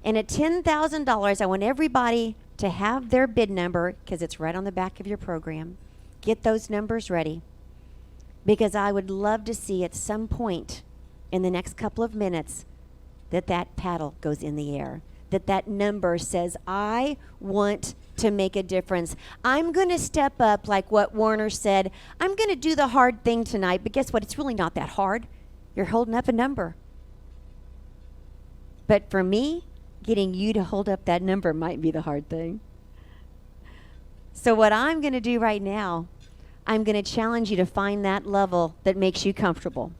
And at $10,000, I want everybody to have their bid number, because it's right on the back of your program. Get those numbers ready, because I would love to see at some point in the next couple of minutes that that paddle goes in the air, that that number says, I want to make a difference. I'm going to step up, like what Warner said. I'm going to do the hard thing tonight, but guess what? It's really not that hard. You're holding up a number. But for me, getting you to hold up that number might be the hard thing. So what I'm going to do right now, I'm going to challenge you to find that level that makes you comfortable.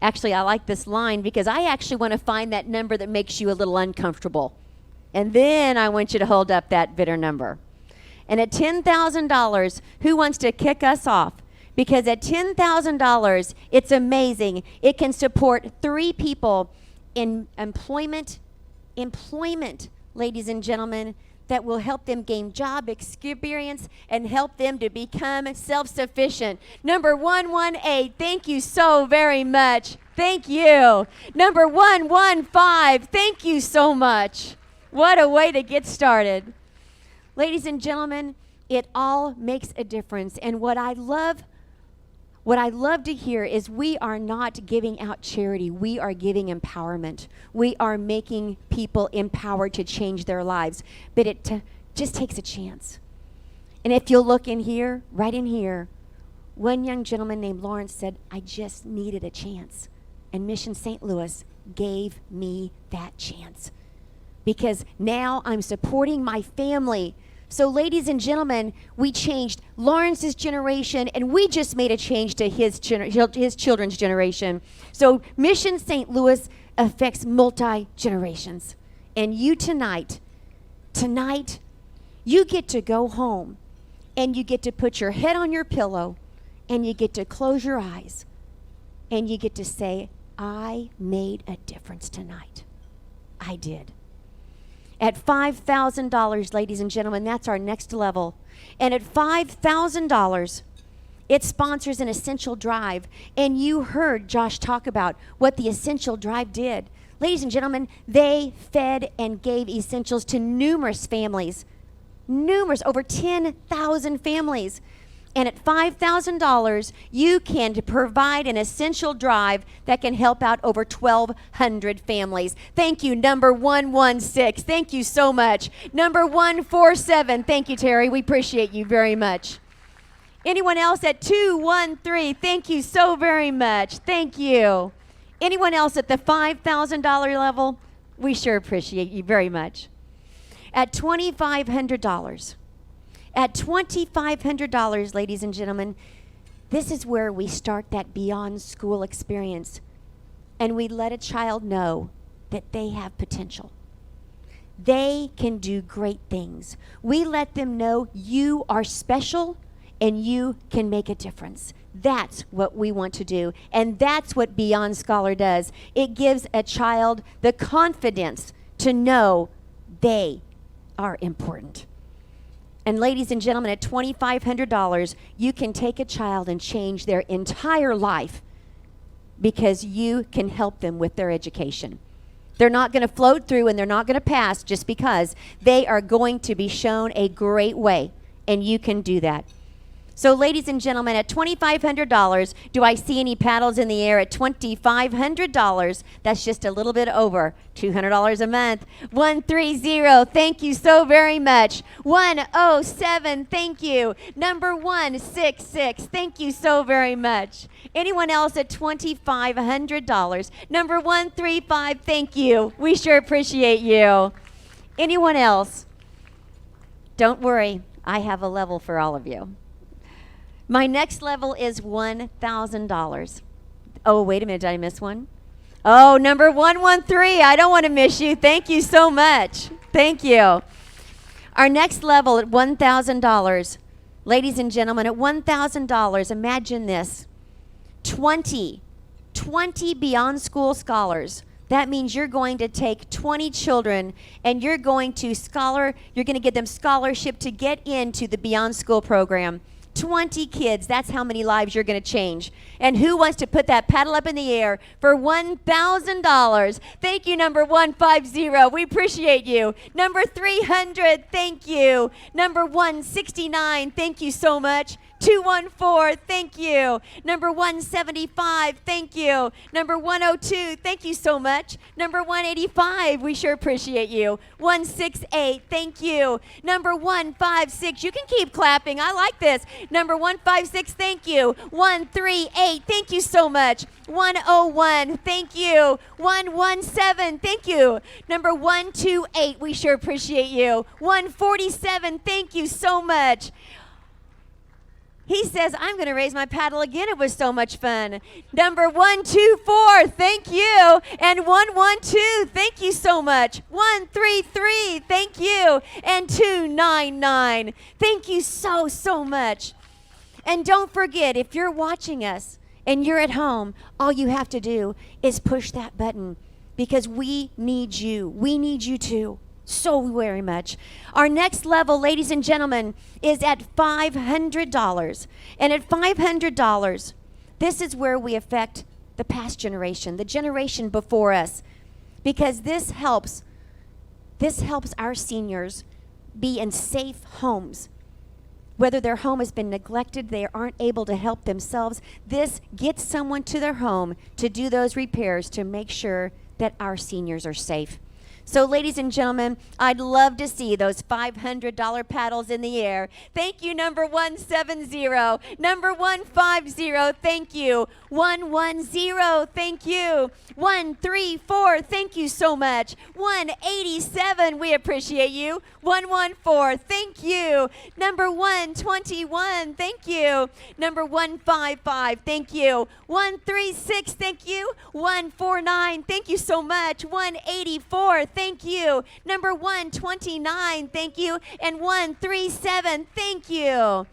Actually, I like this line because I actually want to find that number that makes you a little uncomfortable. And then I want you to hold up that bidder number. And at $10,000, who wants to kick us off? Because at $10,000, it's amazing. It can support 3 people in employment, ladies and gentlemen, that will help them gain job experience and help them to become self-sufficient. Number 118, thank you so very much. Thank you. Number 115, thank you so much. What a way to get started. Ladies and gentlemen, it all makes a difference. And what I love to hear is we are not giving out charity. We are giving empowerment. We are making people empowered to change their lives. But it just takes a chance. And if you'll look in here, right in here, one young gentleman named Lawrence said, I just needed a chance. And Mission St. Louis gave me that chance. Because now I'm supporting my family. So ladies and gentlemen, we changed Lawrence's generation, and we just made a change to his children's generation. So Mission St. Louis affects multi-generations. And you tonight, you get to go home, and you get to put your head on your pillow, and you get to close your eyes, and you get to say, I made a difference tonight. I did. At $5,000, ladies and gentlemen, that's our next level. And at $5,000, it sponsors an essential drive. And you heard Josh talk about what the essential drive did. Ladies and gentlemen, they fed and gave essentials to numerous families. Over 10,000 families. And at $5,000, you can provide an essential drive that can help out over 1,200 families. Thank you, number 116. Thank you so much. Number 147. Thank you, Terry. We appreciate you very much. Anyone else at 213? Thank you so very much. Thank you. Anyone else at the $5,000 level? We sure appreciate you very much. At $2,500. At $2,500, ladies and gentlemen, this is where we start that beyond school experience. And we let a child know that they have potential. They can do great things. We let them know you are special and you can make a difference. That's what we want to do. And that's what Beyond Scholar does. It gives a child the confidence to know they are important. And ladies and gentlemen, at $2,500, you can take a child and change their entire life because you can help them with their education. They're not going to float through and they're not going to pass just because. They are going to be shown a great way, and you can do that. So ladies and gentlemen, at $2,500, do I see any paddles in the air at $2,500? That's just a little bit over $200 a month. 130, thank you so very much. 107, thank you. Number 166, thank you so very much. Anyone else at $2,500? Number 135, thank you. We sure appreciate you. Anyone else? Don't worry, I have a level for all of you. My next level is $1,000. Oh, wait a minute, did I miss one? Oh, number 113, I don't want to miss you. Thank you so much. Thank you. Our next level at $1,000, ladies and gentlemen, at $1,000, imagine this. 20 Beyond School Scholars. That means you're going to take 20 children and you're going to give them scholarship to get into the Beyond School program. 20 kids, that's how many lives you're going to change. And who wants to put that paddle up in the air for $1,000? Thank you, number 150. We appreciate you. Number 300, thank you. Number 169, thank you so much. 214, thank you. Number 175, thank you. Number 102, thank you so much. Number 185, we sure appreciate you. 168, thank you. Number 156, you can keep clapping. I like this. Number 156, thank you. 138, thank you so much. 101, thank you. 117, thank you. Number 128, we sure appreciate you. 147, thank you so much. He says, I'm going to raise my paddle again. It was so much fun. Number 124, thank you. And 112, thank you so much. 133, thank you. And 299, thank you so, so much. And don't forget, if you're watching us and you're at home, all you have to do is push that button because we need you. We need you too. So very much. Our next level, ladies and gentlemen, is at $500. And at $500, this is where we affect the past generation, the generation before us, because this helps our seniors be in safe homes. Whether their home has been neglected, they aren't able to help themselves, this gets someone to their home to do those repairs to make sure that our seniors are safe. So, ladies and gentlemen, I'd love to see those $500 paddles in the air. Thank you, number 170. Number 150, thank you. 110, thank you. 134, thank you so much. 187, we appreciate you. 114, thank you. Number 121, thank you. Number 155, thank you. 136, thank you. 149, thank you so much. 184, thank you. Number 129, thank you. And 137, thank you.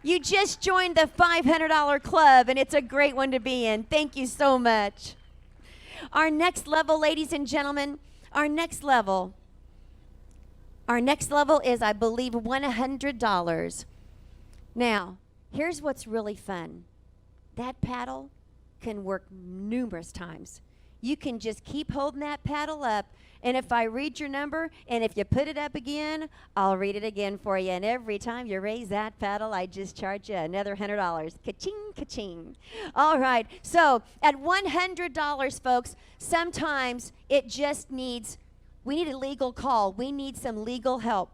You just joined the $500 club, and it's a great one to be in. Thank you so much. Our next level, ladies and gentlemen, our next level is, I believe, $100. Now, here's what's really fun. That paddle can work numerous times. You can just keep holding that paddle up, and if I read your number, and if you put it up again, I'll read it again for you. And every time you raise that paddle, I just charge you another $100. Ka-ching, ka-ching. All right, so at $100, folks, sometimes it just needs, we need a legal call. We need some legal help.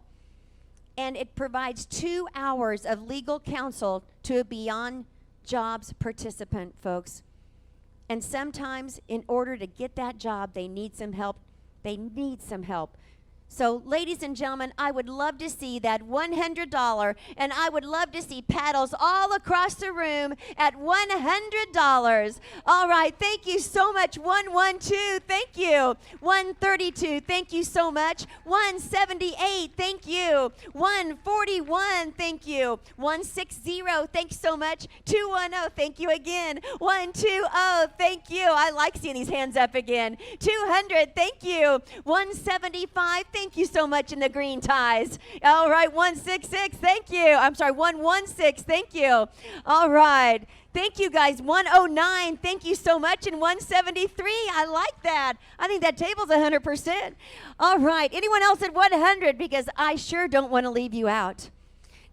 And it provides 2 hours of legal counsel to a Beyond Jobs participant, folks. And sometimes in order to get that job, they need some help. They need some help. So, ladies and gentlemen, I would love to see that $100, and I would love to see paddles all across the room at $100. All right, thank you so much. 112, thank you. 132, thank you so much. 178, thank you. 141, thank you. 160, thanks so much. 210, thank you again. 120, thank you. I like seeing these hands up again. 200, thank you. 175, thank you so much in the green ties. All right, 166, thank you. I'm sorry, 116, thank you. All right, thank you guys. 109, thank you so much. And 173, I like that. I think that table's 100%. All right, anyone else at 100? Because I sure don't want to leave you out.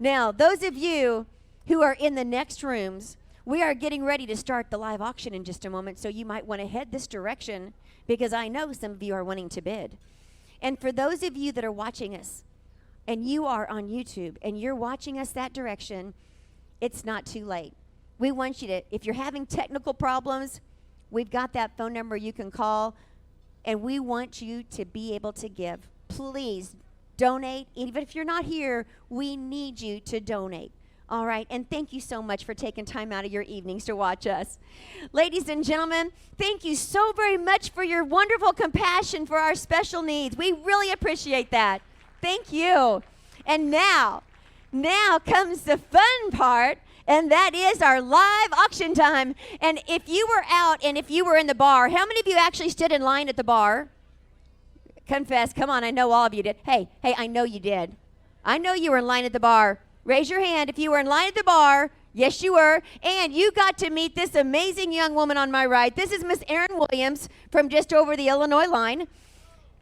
Now, those of you who are in the next rooms, we are getting ready to start the live auction in just a moment, so you might want to head this direction because I know some of you are wanting to bid. And for those of you that are watching us, and you are on YouTube, and you're watching us that direction, it's not too late. We want you to, if you're having technical problems, we've got that phone number you can call, and we want you to be able to give. Please donate. Even if you're not here, we need you to donate. All right, and thank you so much for taking time out of your evenings to watch us. Ladies and gentlemen, thank you so very much for your wonderful compassion for our special needs. We really appreciate that. Thank you. And now comes the fun part, and that is our live auction time. And if you were out and if you were in the bar, how many of you actually stood in line at the bar? Confess, come on, I know all of you did. Hey, I know you did. I know you were in line at the bar. Raise your hand if you were in line at the bar. Yes, you were. And you got to meet this amazing young woman on my right. This is Miss Erin Williams from just over the Illinois line.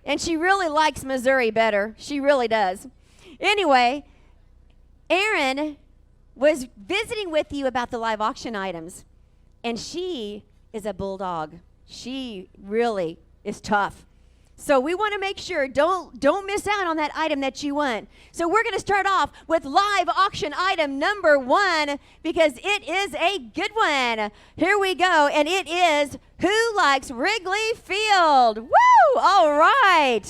And she really likes Missouri better. She really does. Anyway, Erin was visiting with you about the live auction items. And she is a bulldog. She really is tough. So we want to make sure, don't miss out on that item that you want. So we're going to start off with live auction item number 1 because it is a good one. Here we go, and it is Who Likes Wrigley Field? Woo! All right.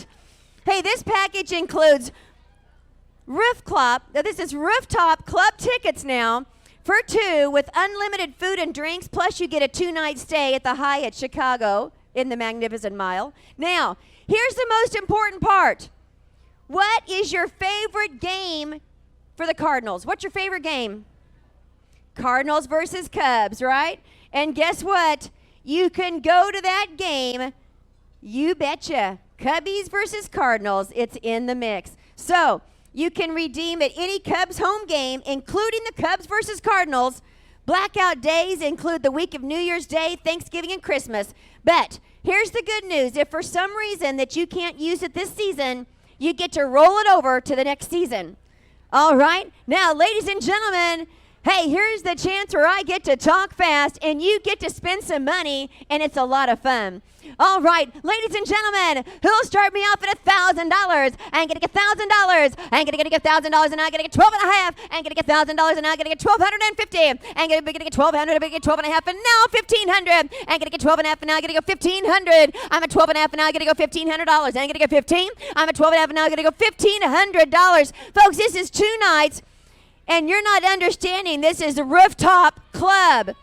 Hey, this package includes rooftop club tickets now for two with unlimited food and drinks, plus you get a 2-night stay at the Hyatt Chicago in the Magnificent Mile. Now, here's the most important part. What is your favorite game for the Cardinals? What's your favorite game? Cardinals versus Cubs, right? And guess what? You can go to that game. You betcha. Cubbies versus Cardinals. It's in the mix. So you can redeem at any Cubs home game, including the Cubs versus Cardinals. Blackout days include the week of New Year's Day, Thanksgiving, and Christmas. But here's the good news. If for some reason that you can't use it this season, you get to roll it over to the next season. All right? Now, ladies and gentlemen, hey, here's the chance where I get to talk fast and you get to spend some money, and it's a lot of fun. All right, ladies and gentlemen, who'll start me off at $1,000? I'm gonna get $1,000. I'm gonna get $1,000, and I'm gonna get 12 and a half. I'm gonna get $1,000, and I'm gonna get 1,250. I'm gonna get 1,200. I'm gonna get 12 and a half, and now 1,500. I'm gonna get 12 and a half, and now I'm gonna go 1,500. I'm at 12 and a half, and now I'm gonna go $1,500. I'm gonna get 15. I'm at 12 and a half, and now I'm gonna go $1,500. Folks, this is 2 nights. And you're not understanding, this is the rooftop club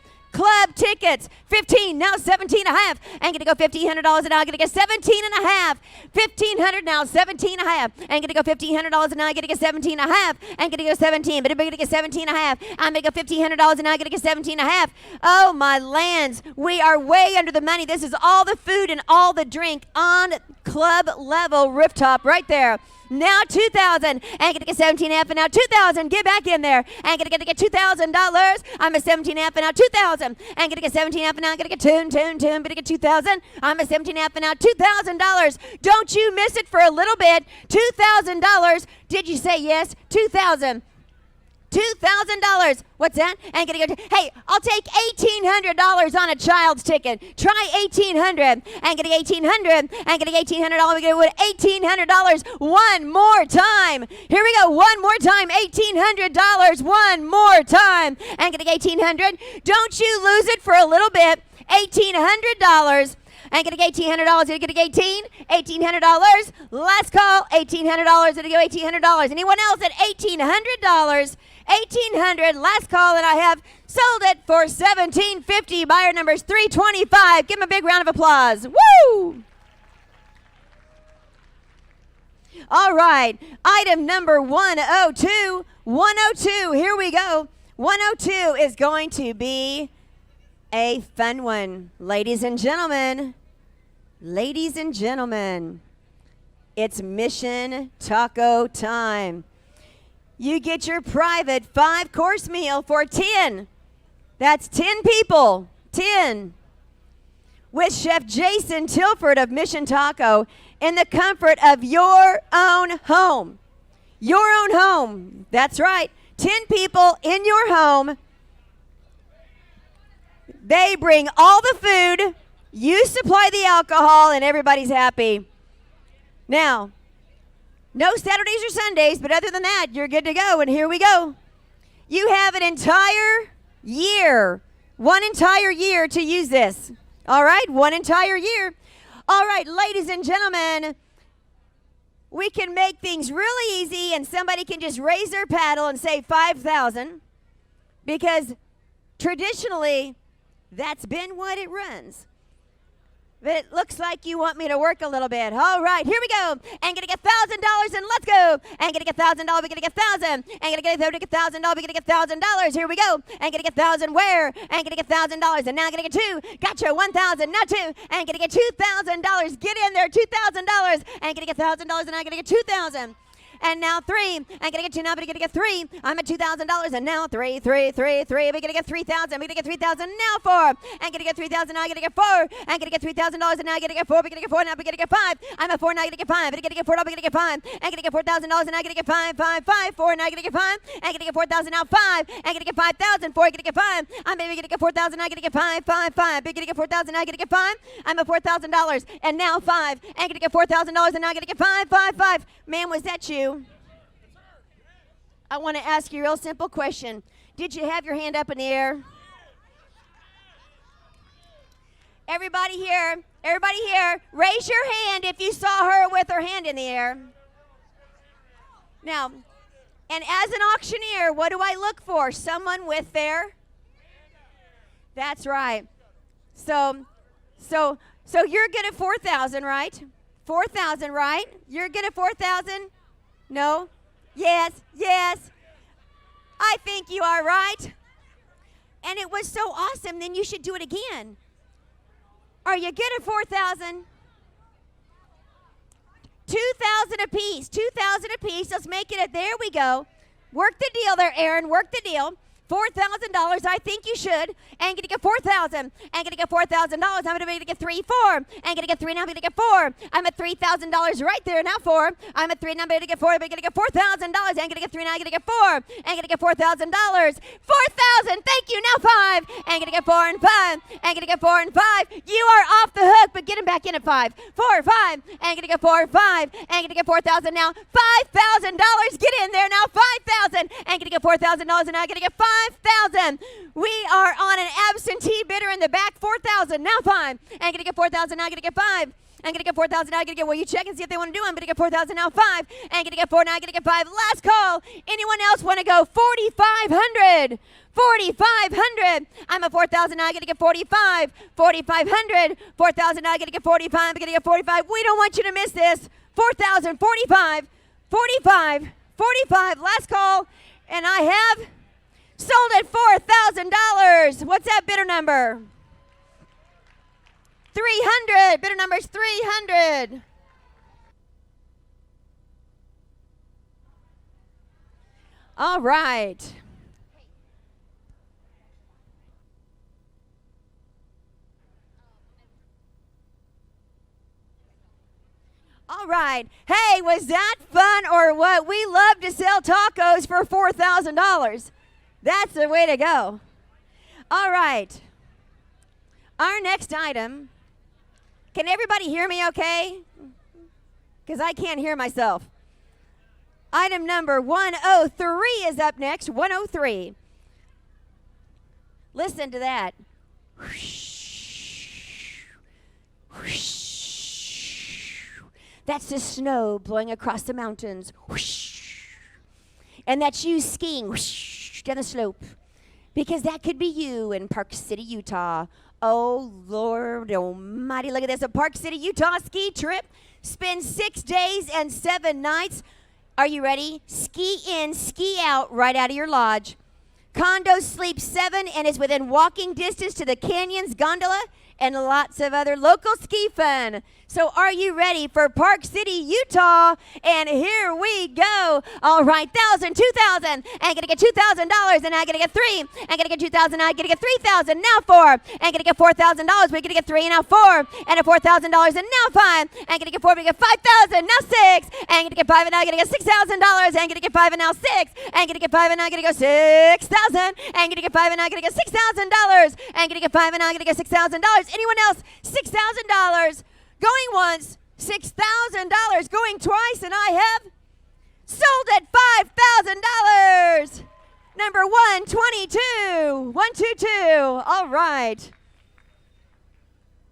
tickets. 15, now 17 and a half. I'm gonna go $1,500, and now I'm gonna get 17 and a half. 1,500, now 17 and a half. I'm gonna go $1,500, and now I'm gonna get 17 and a half. I'm gonna go 17, but I'm gonna get 17 and a half. I'm gonna go $1,500, and now I'm gonna get 17 and a half. Oh my lands, we are way under the money. This is all the food and all the drink on club level rooftop right there. Now 2,000. I'm gonna get 17 and a half, and now 2,000. Get back in there. I'm gonna get $2,000. I'm at 17 and a half, and now 2,000. I'm gonna get 17 and a half, and now I'm gonna get 2. I'm gonna get 2,000. I'm at 17 and a half, and now $2,000. Don't you miss it for a little bit. $2,000. Did you say yes? 2,000. $2,000. What's that? I'm gonna go. Hey, I'll take $1,800 on a child's ticket. Try 1,800. I'm gonna get 1,800. I'm gonna get $1,800. We're gonna win $1,800 one more time. Here we go. One more time. $1,800. One more time. I'm gonna get 1,800. Don't you lose it for a little bit. $1,800. I'm gonna get $1,800. I'm gonna get $1,800. Last call. $1,800. I'm gonna go $1,800. Anyone else at $1,800? 1,800, last call, and I have sold it for $1,750. Buyer number's 325. Give him a big round of applause. Woo! All right, item number 102. 102, here we go. 102 is going to be a fun one. Ladies and gentlemen, it's Mission Taco time. You get your private 5-course meal for 10. That's 10 people. 10. With Chef Jason Tilford of Mission Taco in the comfort of your own home. Your own home. That's right. 10 people in your home. They bring all the food. You supply the alcohol, and everybody's happy. Now, no Saturdays or Sundays, but other than that, you're good to go. And here we go. You have an entire year, one entire year to use this. All right, one entire year. All right, ladies and gentlemen, we can make things really easy, and somebody can just raise their paddle and say 5,000, because traditionally, that's been what it runs. But it looks like you want me to work a little bit. All right, here we go. I'm gonna get $1,000, and let's go. I'm gonna get $1,000. We're gonna get 1,000. I'm gonna get $1,000. We're gonna get $1,000. Here we go. I'm gonna get 1,000. Where? I'm gonna get $1,000, and now I'm gonna get 2. Gotcha. 1,000. Now 2. I'm gonna get $2,000. Get in there. $2,000. I'm gonna get $1,000, and I'm gonna get 2,000. And now 3. I'm gonna get 2 now, but I'm gonna get 3. I'm at $2,000, and now 3. We're gonna get 3,000. We're gonna get 3,000 now 4. I'm gonna get 3,000. Now I'm gonna get 4. I'm gonna get $3,000, and now I'm gonna get 4. We're gonna get 4 now. We're gonna get 5. I'm at 4 now. I'm gonna get 5. I'm gonna get 4 now. We're gonna get 5. I'm gonna get $4,000, and I'm gonna get 5. 4. Now I'm gonna get 5. I'm gonna get 4,000 now 5. I'm gonna get 5,000. 4. I'm gonna get 5. I'm maybe gonna get 4,000. I'm gonna get 5. We're gonna get 4,000. Now I'm gonna get 5. I'm at $4,000, and now 5. I'm gonna get $4,000, and now I'm gonna get 5. Man, was that you? I want to ask you a real simple question. Did you have your hand up in the air? Everybody here, raise your hand if you saw her with her hand in the air. Now, And as an auctioneer, what do I look for? Someone with their? That's right. So you're good at 4,000, right? 4,000, right? You're good at 4,000? No? Yes, yes. I think you are, right? And it was so awesome, then you should do it again. Are you good at 4,000? 2,000 apiece. 2,000 apiece. Let's make it there we go. Work the deal there, Aaron. Work the deal. $4,000. I think you should. Ain't gonna get 4,000. Ain't gonna get $4,000. I'm gonna get 3, 4. Ain't gonna get 3. Now I'm gonna get 4. I'm at $3,000 right there. Now 4. I'm at 3. Now I'm gonna get 4. I'm gonna get $4,000. Ain't gonna get 3. Now I'm gonna get 4. Ain't gonna get $4,000. 4,000. Thank you. Now 5. Ain't gonna get 4 and 5. Ain't gonna get 4 and 5. You are off the hook, but get him back in at 5. 4, 5. Ain't gonna get 4, 5. Ain't gonna get 4,000 now. $5,000. Get in there now. 5,000. Ain't gonna get $4,000 and now I'm gonna get 5,000. We are on an absentee bidder in the back. 4,000. Now 5. Ain't gonna get 4,000. Now I'm gonna get 5. I'm gonna get 4,000. Now I'm gonna get. Well, you check and see if they want to do. I'm gonna get 4,000. Now 5. Ain't gonna get 4. Now I'm gonna get 5. Last call. Anyone else want to go? 4,500. 4,500. I'm at 4,000. Now I'm gonna get 45. 4,500. 4,000. Now I'm gonna get 45. I'm gonna get 45. We don't want you to miss this. 4,000. 45. 45. 45. Last call. And I have sold at $4,000. What's that bidder number? 300. Bidder number is 300. All right. All right. Hey, was that fun or what? We love to sell tacos for $4,000. That's the way to go. All right. Our next item. Can everybody hear me okay? Because I can't hear myself. Item number 103 is up next. 103. Listen to that. That's the snow blowing across the mountains. And that's you skiing down the slope. Because that could be you in Park City, Utah. Oh, Lord almighty. Look at this. A Park City, Utah ski trip. Spend 6 days and 7 nights. Are you ready? Ski in, ski out, right out of your lodge. Condo Sleep 7 and is within walking distance to the canyons, gondola, and lots of other local ski fun. So are you ready for Park City, Utah? And here we go. All right, 1,000, 2,000. I'm gonna get $2,000 and I'm gonna get 3. I'm gonna get 2,000, I'm gonna get 3,000, now 4. I'm gonna get $4,000, we're gonna get 3, now 4. And at $4,000 and now 5. I'm gonna get 4, we get 5,000, now 6. I'm gonna get 5 and now I'm gonna get $6,000. I'm gonna get 5 and now 6. I'm gonna get 5 and now I'm gonna go 6,000. I'm gonna get 5 and now I'm gonna get $6,000. I'm gonna get 5 and now I'm gonna get $6,000. Anyone else? $6,000. Going once, $6,000. Going twice, and I have sold at $5,000. Number 122. 122. All right.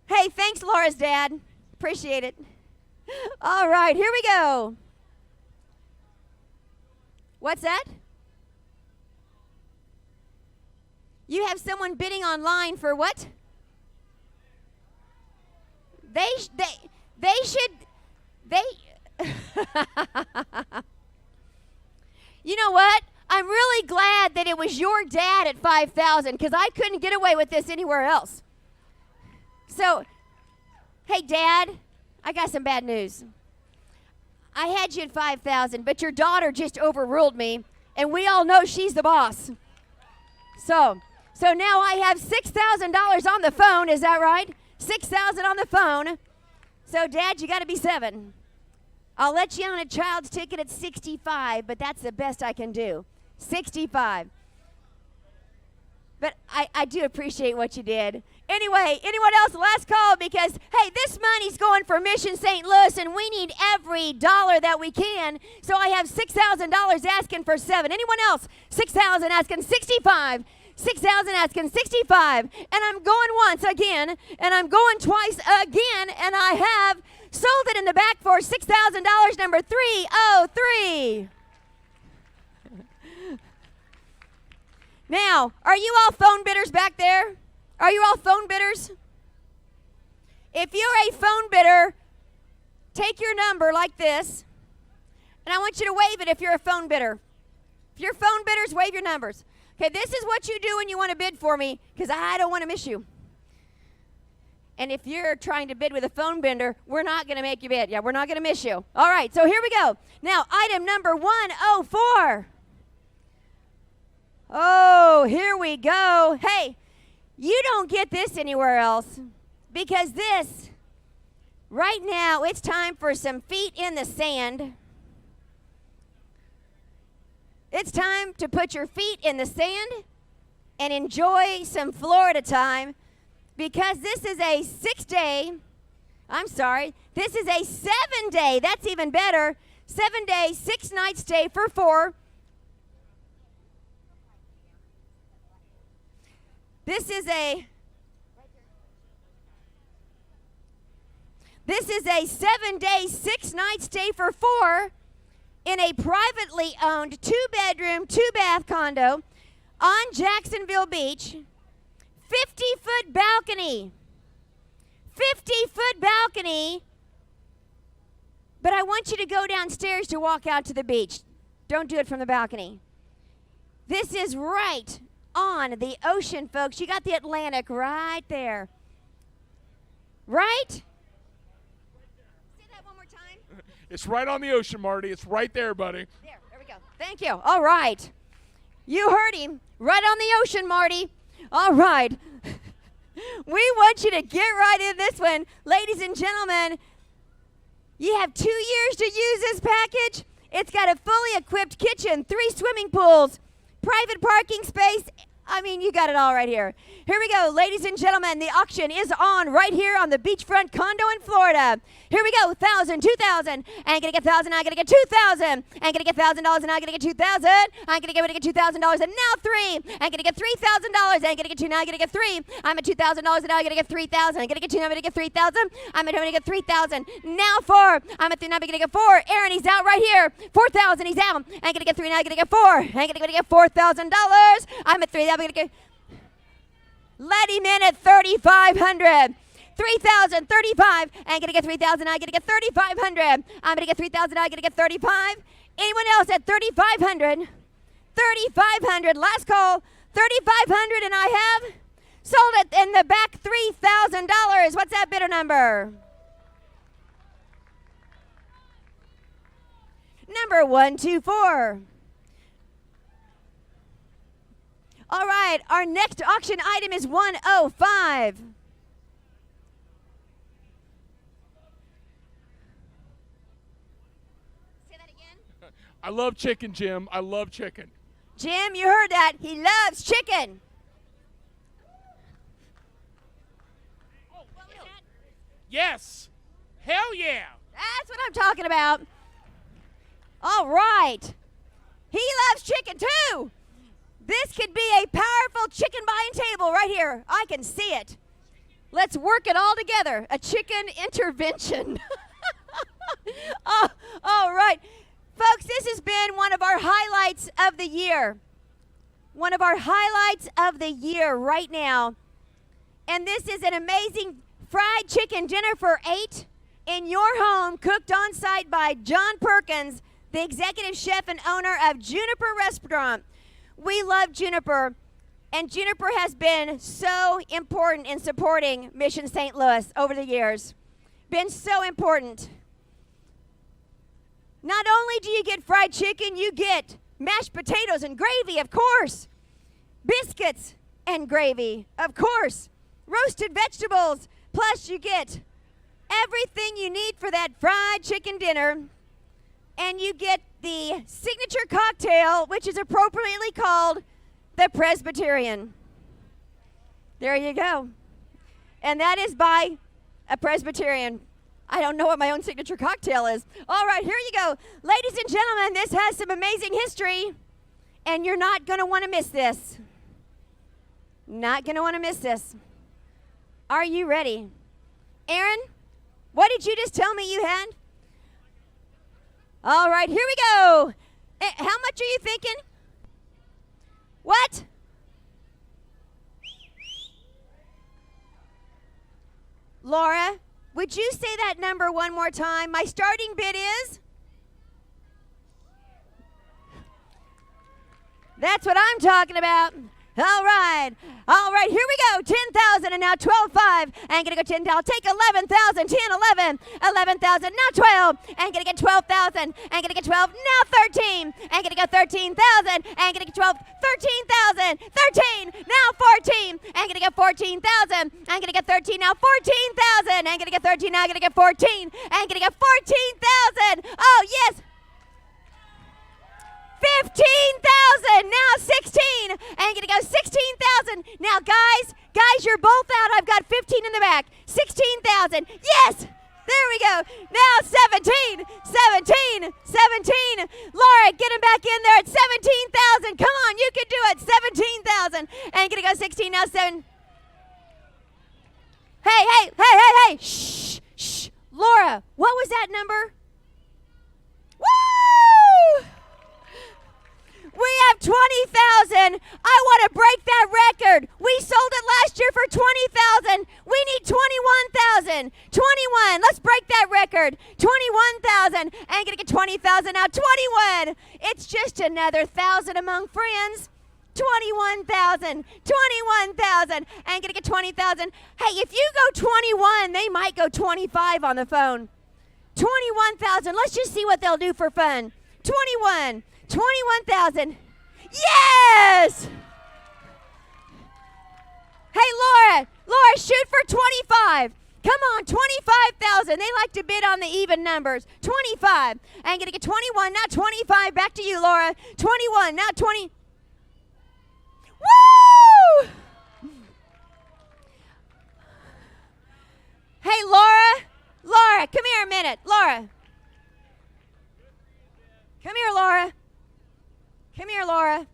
Hey, thanks, Laura's dad. Appreciate it. All right, here we go. What's that? You have someone bidding online for what? They should. You know what? I'm really glad that it was your dad at 5,000 because I couldn't get away with this anywhere else. So, hey, Dad, I got some bad news. I had you at 5,000, but your daughter just overruled me, and we all know she's the boss. So now I have $6,000 on the phone. Is that right? 6,000 on the phone. So, Dad, you got to be 7. I'll let you on a child's ticket at 65, but that's the best I can do. 65. But I do appreciate what you did. Anyway, anyone else? Last call because, hey, this money's going for Mission St. Louis, and we need every dollar that we can. So I have $6,000 asking for 7. Anyone else? 6,000 asking 65. 6,000 asking 65, and I'm going once again, and I'm going twice again, and I have sold it in the back for $6,000, number 303. Now, are you all phone bidders back there? Are you all phone bidders? If you're a phone bidder, take your number like this, and I want you to wave it if you're a phone bidder. If you're phone bidders, wave your numbers. Okay, this is what you do when you want to bid for me, because I don't want to miss you. And if you're trying to bid with a phone bidder, we're not going to make you bid. Yeah, we're not going to miss you. All right, so here we go. Now, item number 104. Oh, here we go. Hey, you don't get this anywhere else, because this, right now, it's time for some feet in the sand. It's time to put your feet in the sand and enjoy some Florida time, because this is a 6-day, this is a 7-day, that's even better, 7-day, 6-night stay for 4. This is a 7-day, 6-night stay for 4 in a privately owned 2-bedroom, 2-bath condo on Jacksonville Beach. 50-foot balcony. 50-foot balcony. But I want you to go downstairs to walk out to the beach. Don't do it from the balcony. This is right on the ocean, folks. You got the Atlantic right there. Right? Say that one more time. It's right on the ocean, Marty. It's right there, buddy. There we go. Thank you. All right. You heard him. Right on the ocean, Marty. All right. We want you to get right in this one. Ladies and gentlemen, you have 2 years to use this package. It's got a fully equipped kitchen, 3 swimming pools, private parking space. I mean, you got it all right here. Here we go, ladies and gentlemen. The auction is on right here on the beachfront condo in Florida. Here we go, 1,000, 2,000. I'm gonna get 1,000, I'm gonna get 2,000. I'm gonna get $1,000, and I'm gonna get 2,000. I'm gonna get $2,000, and now 3. I'm gonna get $3,000. I'm gonna get 2, now I'm gonna get 3. I'm at $2,000, and now I'm gonna get 3,000. I'm gonna get 2, now I'm gonna get 3,000. I'm gonna get 3,000. Now 4. I'm at 3, now I'm gonna get 4. Aaron, he's out right here. 4,000, he's out. I'm gonna get 3, now I'm gonna get 4. I'm gonna get $4,000. I'm at 3, now I'm gonna get. Let him in at 3,500. 3,000, 35. I'm gonna get 3,000. I'm gonna get 3,500. I'm gonna get 3,000. I'm gonna get 35. Anyone else at 3,500? 3,500. Last call. 3,500, and I have sold it in the back. $3,000. What's that bidder number? Number 124. All right, our next auction item is 105. Say that again. I love chicken, Jim. I love chicken. Jim, you heard that. He loves chicken. Oh, what was that? Yes. Hell yeah. That's what I'm talking about. All right. He loves chicken too. This could be a powerful chicken buying table right here. I can see it. Let's work it all together. A chicken intervention. Oh, all right. Folks, this has been one of our highlights of the year. One of our highlights of the year right now. And this is an amazing fried chicken dinner for 8 in your home, cooked on site by John Perkins, the executive chef and owner of Juniper Restaurant. We love Juniper, and Juniper has been so important in supporting Mission St. Louis over the years. Been so important. Not only do you get fried chicken, you get mashed potatoes and gravy, of course. Biscuits and gravy, of course. Roasted vegetables, plus you get everything you need for that fried chicken dinner. And you get the signature cocktail, which is appropriately called the Presbyterian. There you go. And that is by a Presbyterian. I don't know what my own signature cocktail is. All right, here you go. Ladies and gentlemen, this has some amazing history, and you're not going to want to miss this. Not going to want to miss this. Are you ready? Aaron, what did you just tell me you had? All right, here we go. How much are you thinking? What? Laura, would you say that number one more time? My starting bid is? That's what I'm talking about. All right, here we go. 10,000 and now 12,500. And gonna go 10,000. I'll take 11,000, 10, 11, 11,000, now 12. And gonna get 12,000. And gonna get 12, now 13. And gonna go 13,000. And gonna get 12, 13,000, 13, now 14. And gonna get 14,000. And gonna get 13, now 14,000. And gonna get 13, now gonna get 14. And gonna get 14,000. Oh, yes. 15,000, now 16, and gonna go 16,000. Now, guys, you're both out. I've got 15 in the back. 16,000, yes, there we go. Now 17, 17, 17. Laura, get him back in there at 17,000. Come on, you can do it. 17,000, and gonna go 16, now 7. Hey, shh. Laura, what was that number? Woo! We have 20,000. I want to break that record. We sold it last year for 20,000. We need 21,000. 21. Let's break that record. 21,000. Ain't gonna get 20,000 now. 21. It's just another 1,000 among friends. 21,000. 21,000. Ain't gonna get 20,000. Hey, if you go 21, they might go 25 on the phone. 21,000. Let's just see what they'll do for fun. 21. 21,000. Yes! Hey, Laura, shoot for 25. Come on, 25,000. They like to bid on the even numbers. 25. I'm going to get 21, now 25. Back to you, Laura. 21, now 20. Woo! Hey, Laura, come here a minute. Laura. Come here, Laura. Come here, Laura.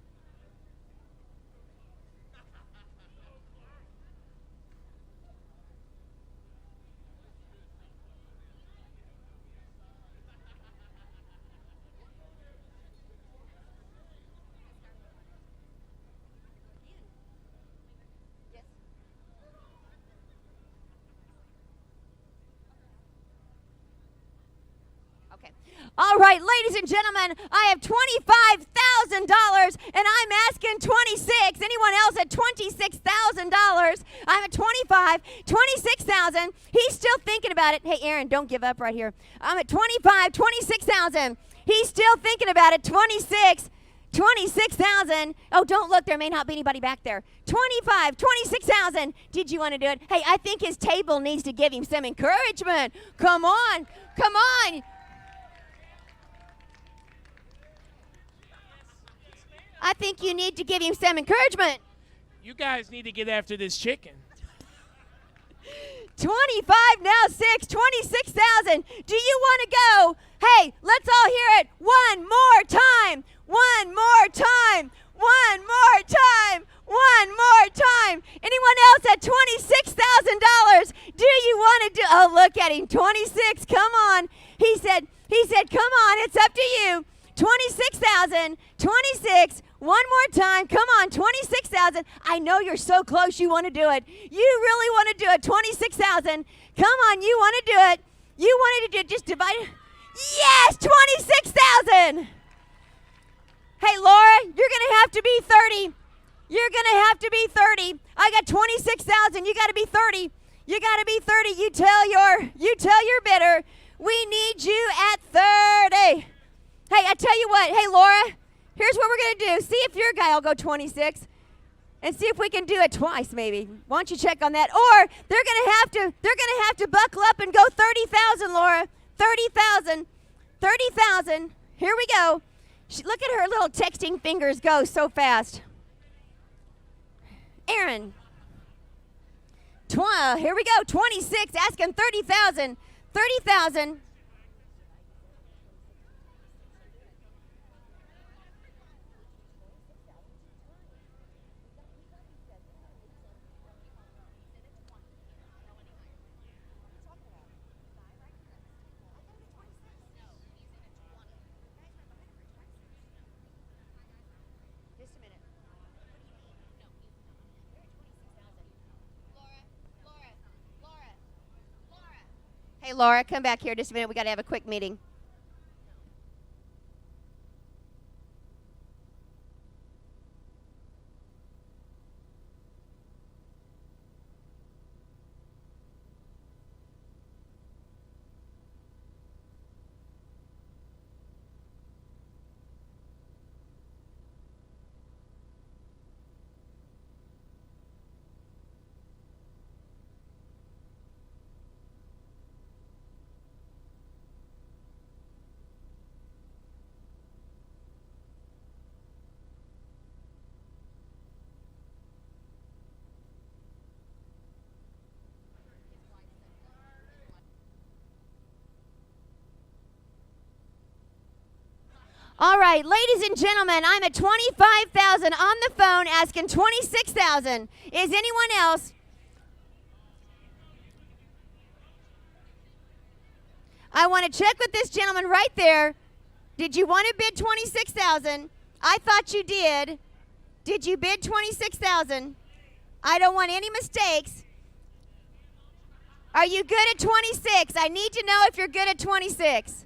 All right, ladies and gentlemen, I have $25,000, and I'm asking 26. Anyone else at $26,000? I'm at 25, 26,000. He's still thinking about it. Hey, Aaron, don't give up right here. I'm at 25, 26,000. He's still thinking about it. 26,000. Oh, don't look. There may not be anybody back there. 25, 26,000. Did you want to do it? Hey, I think his table needs to give him some encouragement. Come on. Come on. I think you need to give him some encouragement. You guys need to get after this chicken. 25, now 6, 26,000. Do you want to go? Hey, let's all hear it one more time. One more time. One more time. One more time. Anyone else at $26,000? Do you want to do? Oh, look at him. 26. Come on. He said, come on. It's up to you. 26,000. 26. One more time. Come on, 26,000. I know you're so close you want to do it. You really want to do it. 26,000. Come on, you want to do it. You wanted to do it. Just divide it. Yes, 26,000. Hey, Laura, you're going to have to be 30. You're going to have to be 30. I got 26,000. You got to be 30. You got to be 30. You tell your bidder, we need you at 30. Hey, I tell you what. Hey, Laura, here's what we're going to do. See if your guy will go 26 and see if we can do it twice maybe. Why don't you check on that? Or they're going to have to buckle up and go 30,000, Laura. 30,000. 30,000. Here we go. Look at her little texting fingers go so fast. Aaron. Here we go. 26 asking 30,000. 30,000. Hey, Laura, come back here just a minute. We got to have a quick meeting. All right, ladies and gentlemen, I'm at 25,000 on the phone asking 26,000. Is anyone else? I want to check with this gentleman right there. Did you want to bid 26,000? I thought you did. Did you bid 26,000? I don't want any mistakes. Are you good at 26? I need to know if you're good at 26.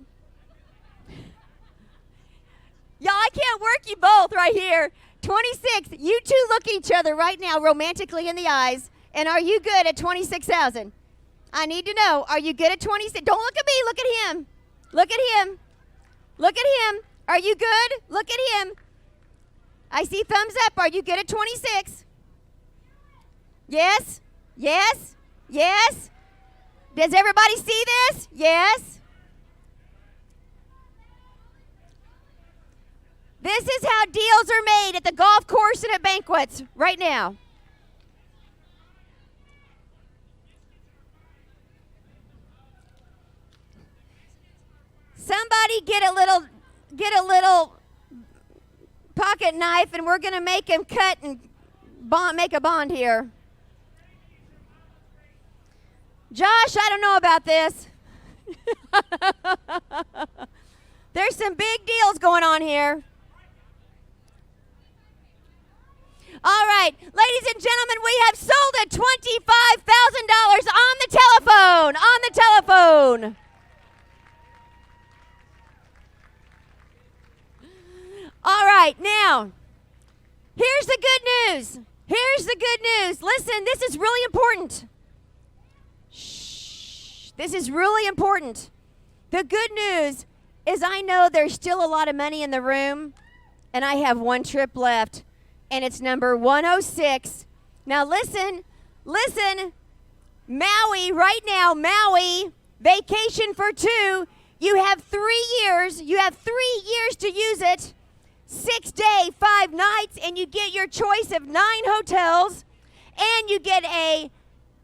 Y'all, I can't work you both right here. 26, you two look at each other right now romantically in the eyes. And are you good at 26,000? I need to know, are you good at 26? Don't look at me, look at him. Look at him. Look at him. Are you good? Look at him. I see thumbs up. Are you good at 26? Yes? Yes? Yes? Does everybody see this? Yes? This is how deals are made at the golf course and at banquets right now. Somebody get a little pocket knife, and we're going to make him cut and make a bond here. Josh, I don't know about this. There's some big deals going on here. All right, ladies and gentlemen, we have sold at $25,000 on the telephone, All right, now, here's the good news. Listen, this is really important. Shh, this is really important. The good news is I know there's still a lot of money in the room, and I have one trip left. And it's number 106. Now listen, Maui, right now, Maui, vacation for two. You have 3 years. You have 3 years to use it. 6 days, 5 nights, and you get your choice of 9 hotels, and you get a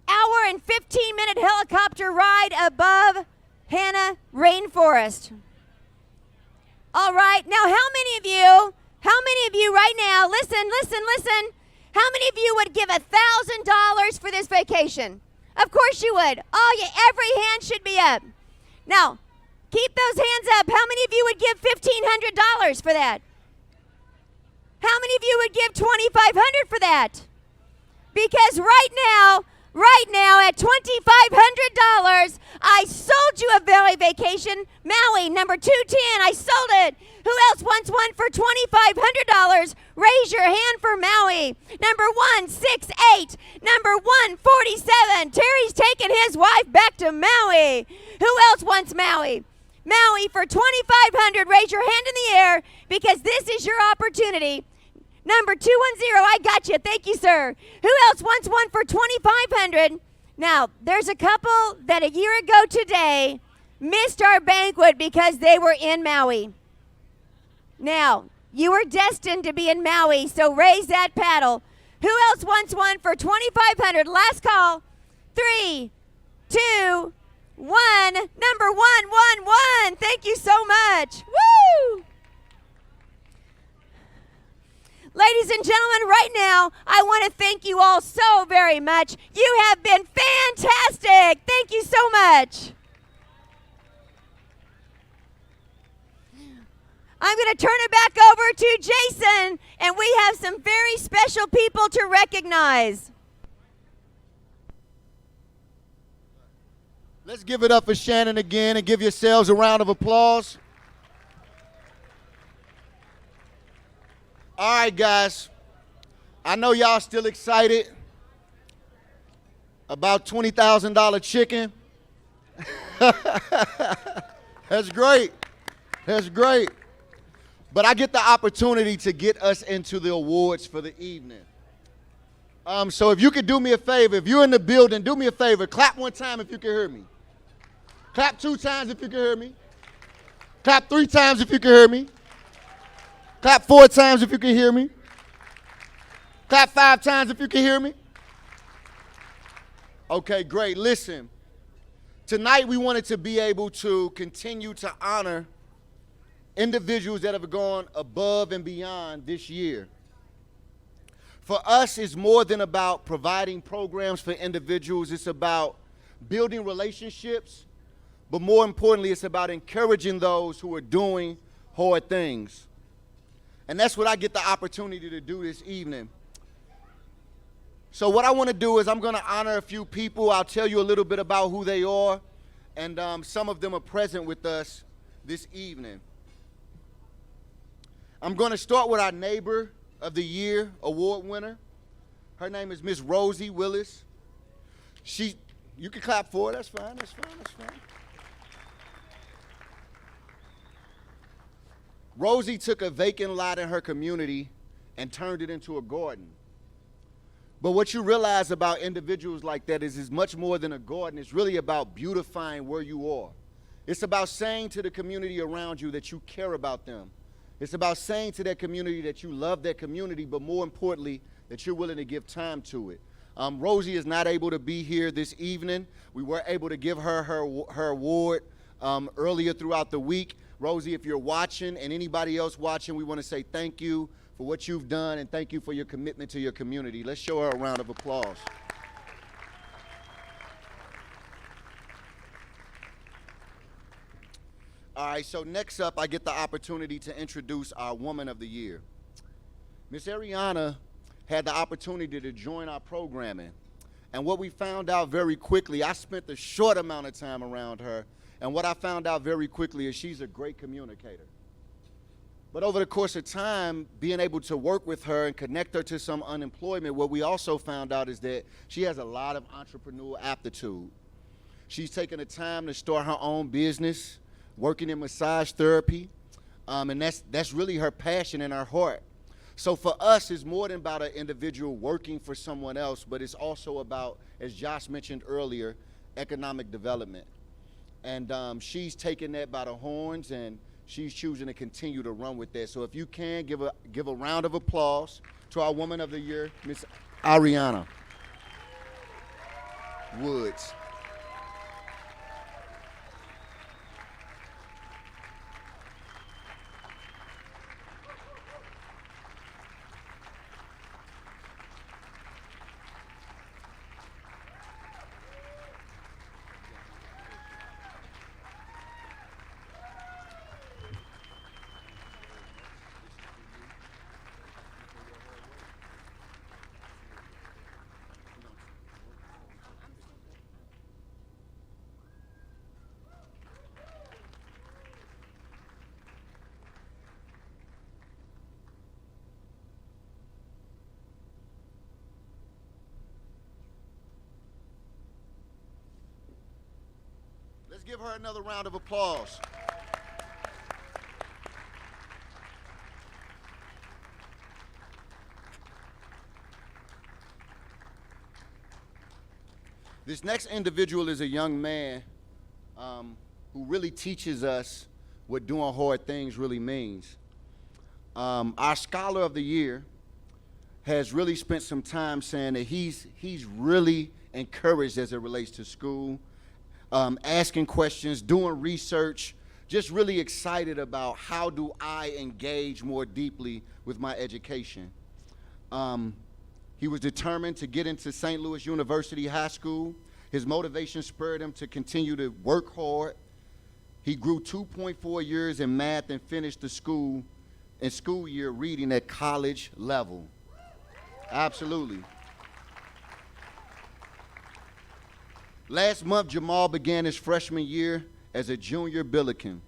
hour and 15-minute helicopter ride above Hannah Rainforest. All right, now how many of you right now, listen, how many of you would give $1,000 for this vacation? Of course you would. Oh, yeah, every hand should be up. Now, keep those hands up. How many of you would give $1,500 for that? How many of you would give $2,500 for that? Because right now at $2,500, I sold you a Valley vacation, Maui, number 210. I sold it. Who else wants one for $2,500? Raise your hand for Maui. Number 168. Number 147. Terry's taking his wife back to Maui. Who else wants Maui? Maui for $2,500. Raise your hand in the air because this is your opportunity. Number 210. I got you. Thank you, sir. Who else wants one for $2,500? Now, there's a couple that a year ago today missed our banquet because they were in Maui. Now, you were destined to be in Maui, so raise that paddle. Who else wants one for $2,500? Last call. 3, 2, 1. Number 111. Thank you so much. Woo! Ladies and gentlemen, right now, I want to thank you all so very much. You have been fantastic. Thank you so much. I'm going to turn it back over to Jason, and we have some very special people to recognize. Let's give it up for Shannon again and give yourselves a round of applause. All right, guys. I know y'all still excited about $20,000 chicken. That's great. That's great. But I get the opportunity to get us into the awards for the evening. So if you could do me a favor, if you're in the building, do me a favor. Clap one time if you can hear me. Clap 2 times if you can hear me. Clap 3 times if you can hear me. Clap 4 times if you can hear me. Clap 5 times if you can hear me. Okay, great. Listen, tonight we wanted to be able to continue to honor individuals that have gone above and beyond this year. For us, it's more than about providing programs for individuals. It's about building relationships, but more importantly, it's about encouraging those who are doing hard things. And that's what I get the opportunity to do this evening. So what I want to do is I'm going to honor a few people. I'll tell you a little bit about who they are, and some of them are present with us this evening. I'm going to start with our Neighbor of the Year award winner. Her name is Miss Rosie Willis. You can clap for her. That's fine. That's fine. That's fine. Rosie took a vacant lot in her community and turned it into a garden. But what you realize about individuals like that is it's much more than a garden. It's really about beautifying where you are. It's about saying to the community around you that you care about them. It's about saying to that community that you love that community, but more importantly, that you're willing to give time to it. Rosie is not able to be here this evening. We were able to give her award earlier throughout the week. Rosie, if you're watching and anybody else watching, we want to say thank you for what you've done and thank you for your commitment to your community. Let's show her a round of applause. All right, so next up, I get the opportunity to introduce our Woman of the Year. Miss Ariana had the opportunity to join our programming. And what we found out very quickly, I spent a short amount of time around her, and what I found out very quickly is she's a great communicator. But over the course of time, being able to work with her and connect her to some unemployment, what we also found out is that she has a lot of entrepreneurial aptitude. She's taken the time to start her own business, working in massage therapy, and that's really her passion and her heart. So for us, it's more than about an individual working for someone else, but it's also about, as Josh mentioned earlier, economic development. And she's taken that by the horns, and she's choosing to continue to run with that. So if you can, give a round of applause to our Woman of the Year, Miss Ariana Woods. Let's give her another round of applause. This next individual is a young man who really teaches us what doing hard things really means. Our Scholar of the Year has really spent some time saying that he's really encouraged as it relates to school, asking questions, doing research, just really excited about how do I engage more deeply with my education. He was determined to get into St. Louis University High School. His motivation spurred him to continue to work hard. He grew 2.4 years in math and finished the school year reading at college level. Absolutely. Last month, Jamal began his freshman year as a junior Billiken,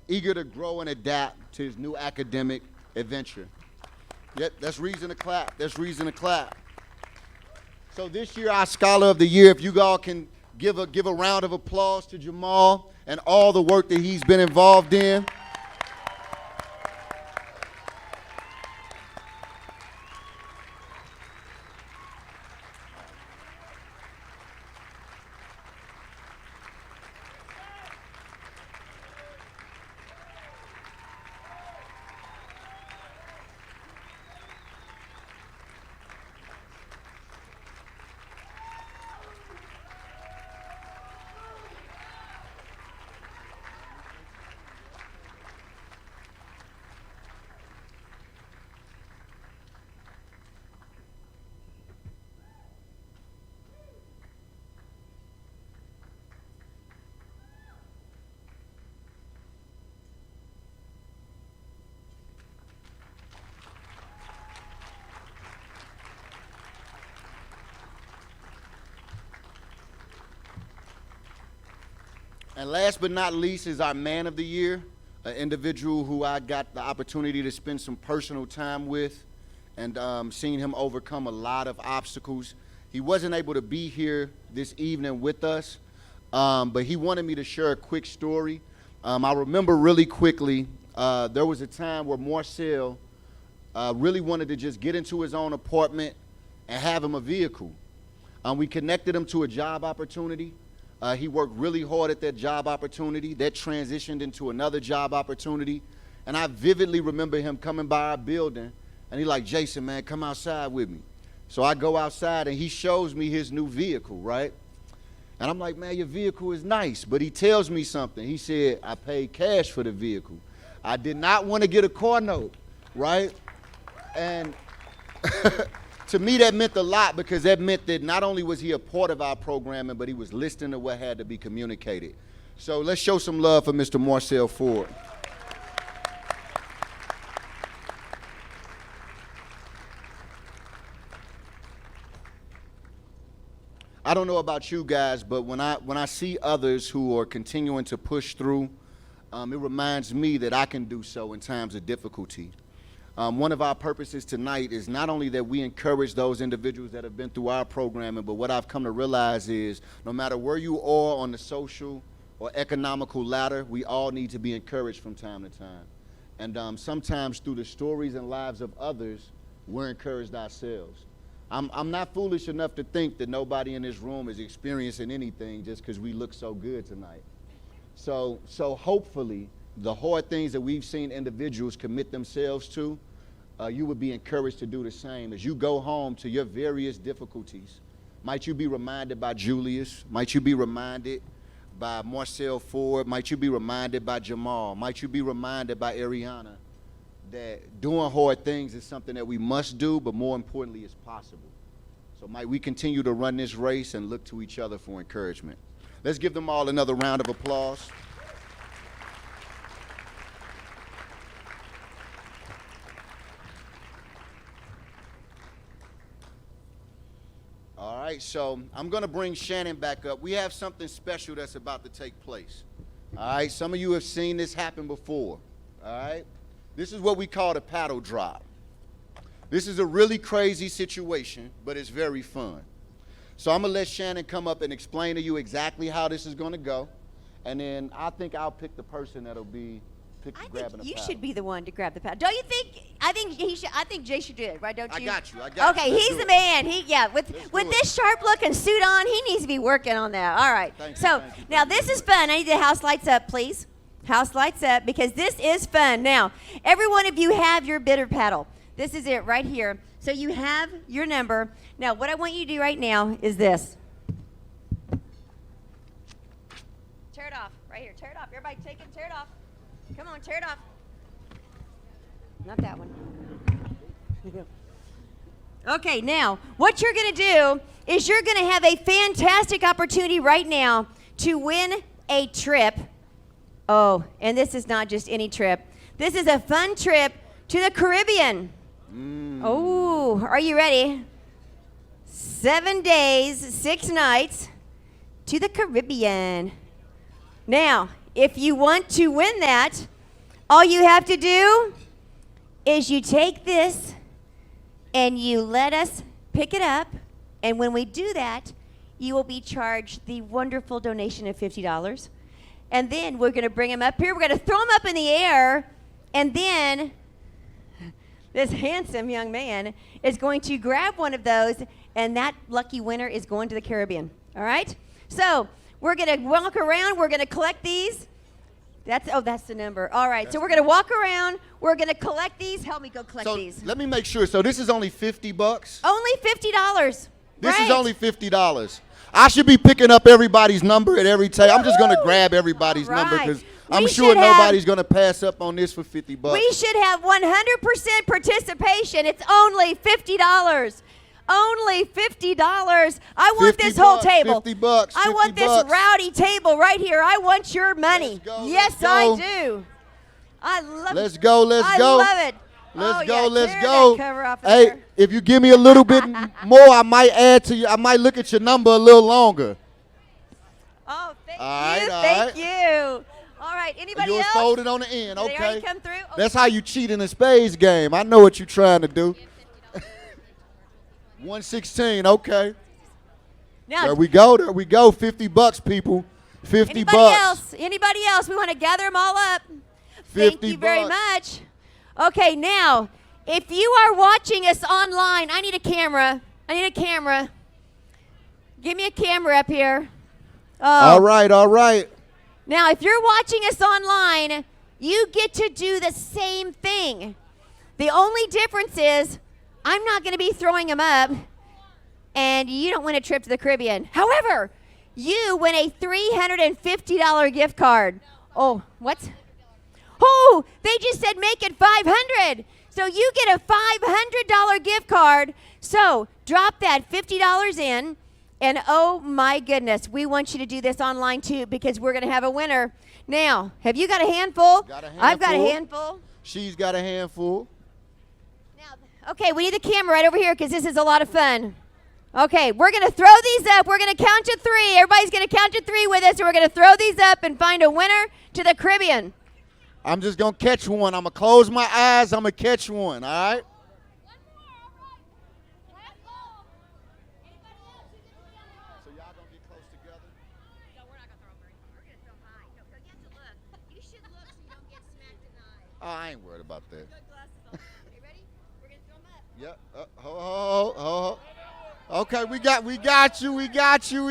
eager to grow and adapt to his new academic adventure. Yep, that's reason to clap. That's reason to clap. So this year, our Scholar of the Year, if you all can give a round of applause to Jamal and all the work that he's been involved in. And last but not least is our Man of the Year, an individual who I got the opportunity to spend some personal time with and seen him overcome a lot of obstacles. He wasn't able to be here this evening with us, but he wanted me to share a quick story. I remember really quickly, there was a time where Marcel really wanted to just get into his own apartment and have him a vehicle. We connected him to a job opportunity. He worked really hard at that job opportunity. That transitioned into another job opportunity. And I vividly remember him coming by our building, and he's like, Jason, man, come outside with me. So I go outside, and he shows me his new vehicle, right? And I'm like, man, your vehicle is nice. But he tells me something. He said, I paid cash for the vehicle. I did not want to get a car note, right? And to me, that meant a lot, because that meant that not only was he a part of our programming, but he was listening to what had to be communicated. So let's show some love for Mr. Marcel Ford. I don't know about you guys, but when I see others who are continuing to push through, it reminds me that I can do so in times of difficulty. One of our purposes tonight is not only that we encourage those individuals that have been through our programming, but what I've come to realize is no matter where you are on the social or economical ladder, we all need to be encouraged from time to time. And sometimes through the stories and lives of others, we're encouraged ourselves. I'm not foolish enough to think that nobody in this room is experiencing anything just because we look so good tonight. So hopefully, the hard things that we've seen individuals commit themselves to, you would be encouraged to do the same. As you go home to your various difficulties, might you be reminded by Julius? Might you be reminded by Marcel Ford? Might you be reminded by Jamal? Might you be reminded by Ariana that doing hard things is something that we must do, but more importantly, is possible. So might we continue to run this race and look to each other for encouragement. Let's give them all another round of applause. All right, so I'm going to bring Shannon back up. We have something special that's about to take place. All right, some of you have seen this happen before. All right, this is what we call the paddle drop. This is a really crazy situation, but it's very fun. So I'm going to let Shannon come up and explain to you exactly how this is going to go. And then I think I'll pick the person that'll be grabbing the You paddle. should be the one to grab the paddle. Don't you think? I think he should. I think Jay should do it, right? Don't you? I got you. Okay, he's the man. With this sharp looking suit on, he needs to be working on that. All right. Thank So you. now this is fun. I need the house lights up, please. House lights up, because this is fun. Now, every one of you have your bitter paddle. This is it right here. So you have your number. Now, what I want you to do right now is this. Tear it off right here. Tear it off. Everybody take it. Tear it off. Come on, tear it off. Not that one. Okay, now, what you're going to do is you're going to have a fantastic opportunity right now to win a trip. Oh, and this is not just any trip. This is a fun trip to the Caribbean. Oh, are you ready? 7 days, 6 nights to the Caribbean. Now, if you want to win that, all you have to do is you take this and you let us pick it up. And when we do that, you will be charged the wonderful donation of $50. And then we're going to bring them up here. We're going to throw them up in the air. And then this handsome young man is going to grab one of those. And that lucky winner is going to the Caribbean. All right? So we're going to walk around. We're going to collect these. That's the number. All right. So we're going to walk around. We're going to collect these. Help me go collect these. Let me make sure. So this is only $50? Only $50. This is only $50. I should be picking up everybody's number at every table. I'm just going to grab everybody's number because I'm sure nobody's going to pass up on this for $50. We should have 100% participation. It's only $50. Only $50. I want this whole table. $50. I want this rowdy table right here. I want your money. Yes, I do. I love it. Let's go. Let's I go. love it. Let's go. Yeah, Let's tear go. that cover off of Hey, there. if you give me a little bit more, I might add to you. I might look at your number a little longer. Oh, thank All you. right. Thank you. All right. Anybody Yours else? folded on the end. Did they Okay. already come through? Oh. That's how you cheat in a spades game. I know what you're trying to do. 116. Okay. Now, There we go. There we go. $50, people. $50. Anybody else? We want to gather them all up. Thank you very much. Okay, now, if you are watching us online, I need a camera. Give me a camera up here. All right. All right. Now, if you're watching us online, you get to do the same thing. The only difference is I'm not going to be throwing them up, and you don't win a trip to the Caribbean. However, you win a $350 gift card. Oh, what? Oh, they just said make it $500. So you get a $500 gift card. So drop that $50 in. And oh my goodness, we want you to do this online too because we're going to have a winner. Now, have you got a handful? I've got a handful. She's got a handful. Okay, we need the camera right over here because this is a lot of fun. Okay, we're going to throw these up. We're going to count to 3. Everybody's going to count to 3 with us. And we're going to throw these up and find a winner to the Caribbean. I'm just going to catch one. I'm going to close my eyes. I'm going to catch one, all right? So y'all going to get close together? No, we're not going to throw them very far. We're going to throw them high. No, you have to look. You should look so you don't get smacked in the eye. Oh, I ain't worried about that. Good glasses on. Are you ready? We're going to throw them up. Yep. Okay, we got you. We got you.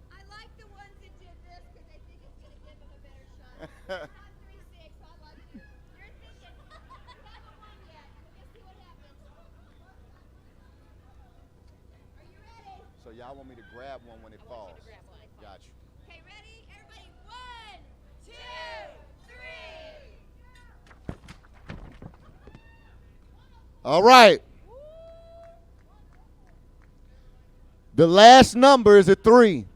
I like the ones that did this because I think it's going to give them a better shot. 3, 6. I like it. You're thinking. You haven't won yet. Let's see what happens. Are you ready? So y'all want me to grab one when it falls? Got you. Okay, ready? Everybody, 1, 2, 3. All right. The last number is a 3.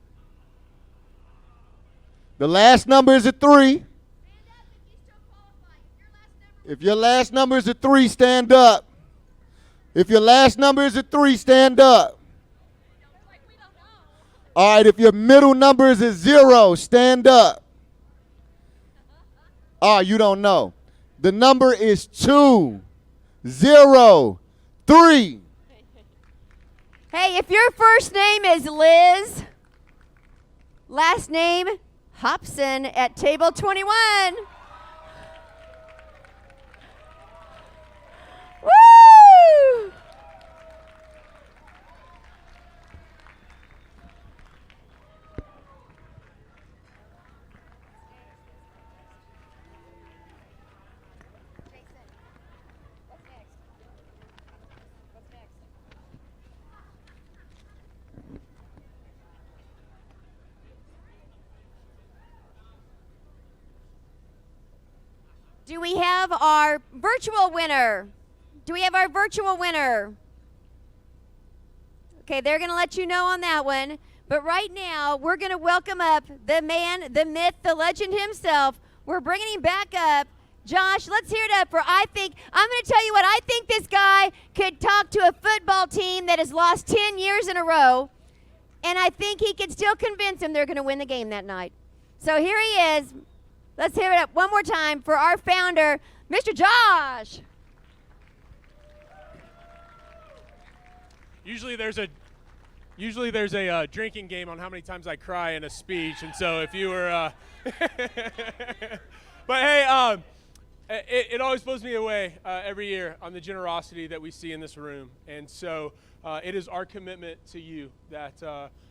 The last number is a 3. If your last number is a 3, stand up. If your last number is a 3, stand up. All right, if your middle number is a 0, stand up. Oh, you don't know. The number is 2, 0, 3. Hey, if your first name is Liz, last name Hobson at table 21. Woo! Do we have our virtual winner? Do we have our virtual winner? Okay, they're going to let you know on that one. But right now, we're going to welcome up the man, the myth, the legend himself. We're bringing him back up Josh, let's hear it up for I'm going to tell you what, I think this guy could talk to a football team that has lost 10 years in a row, and I think he could still convince them they're going to win the game that night. So here he is. Let's hear it up one more time for our founder, Mr. Josh. Usually there's a drinking game on how many times I cry in a speech, and so if you were, but hey, it always blows me away every year on the generosity that we see in this room, and so it is our commitment to you that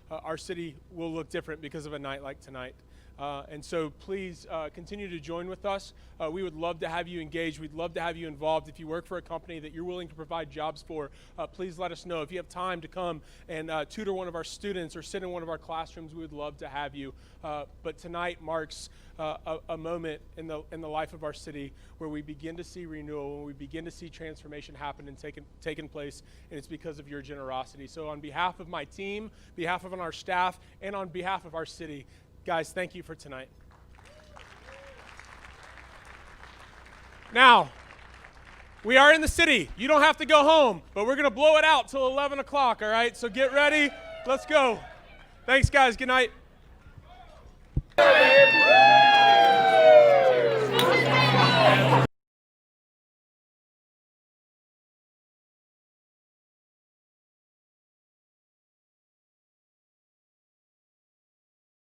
our city will look different because of a night like tonight. And so please continue to join with us. We would love to have you engaged. We'd love to have you involved. If you work for a company that you're willing to provide jobs for, please let us know. If you have time to come and tutor one of our students or sit in one of our classrooms, we would love to have you. But tonight marks a moment in the life of our city where we begin to see renewal, when we begin to see transformation happen and taking place, and it's because of your generosity. So on behalf of my team, behalf of our staff, and on behalf of our city, guys, thank you for tonight. Now, we are in the city. You don't have to go home, but we're going to blow it out till 11 o'clock, all right? So get ready. Let's go. Thanks, guys. Good night.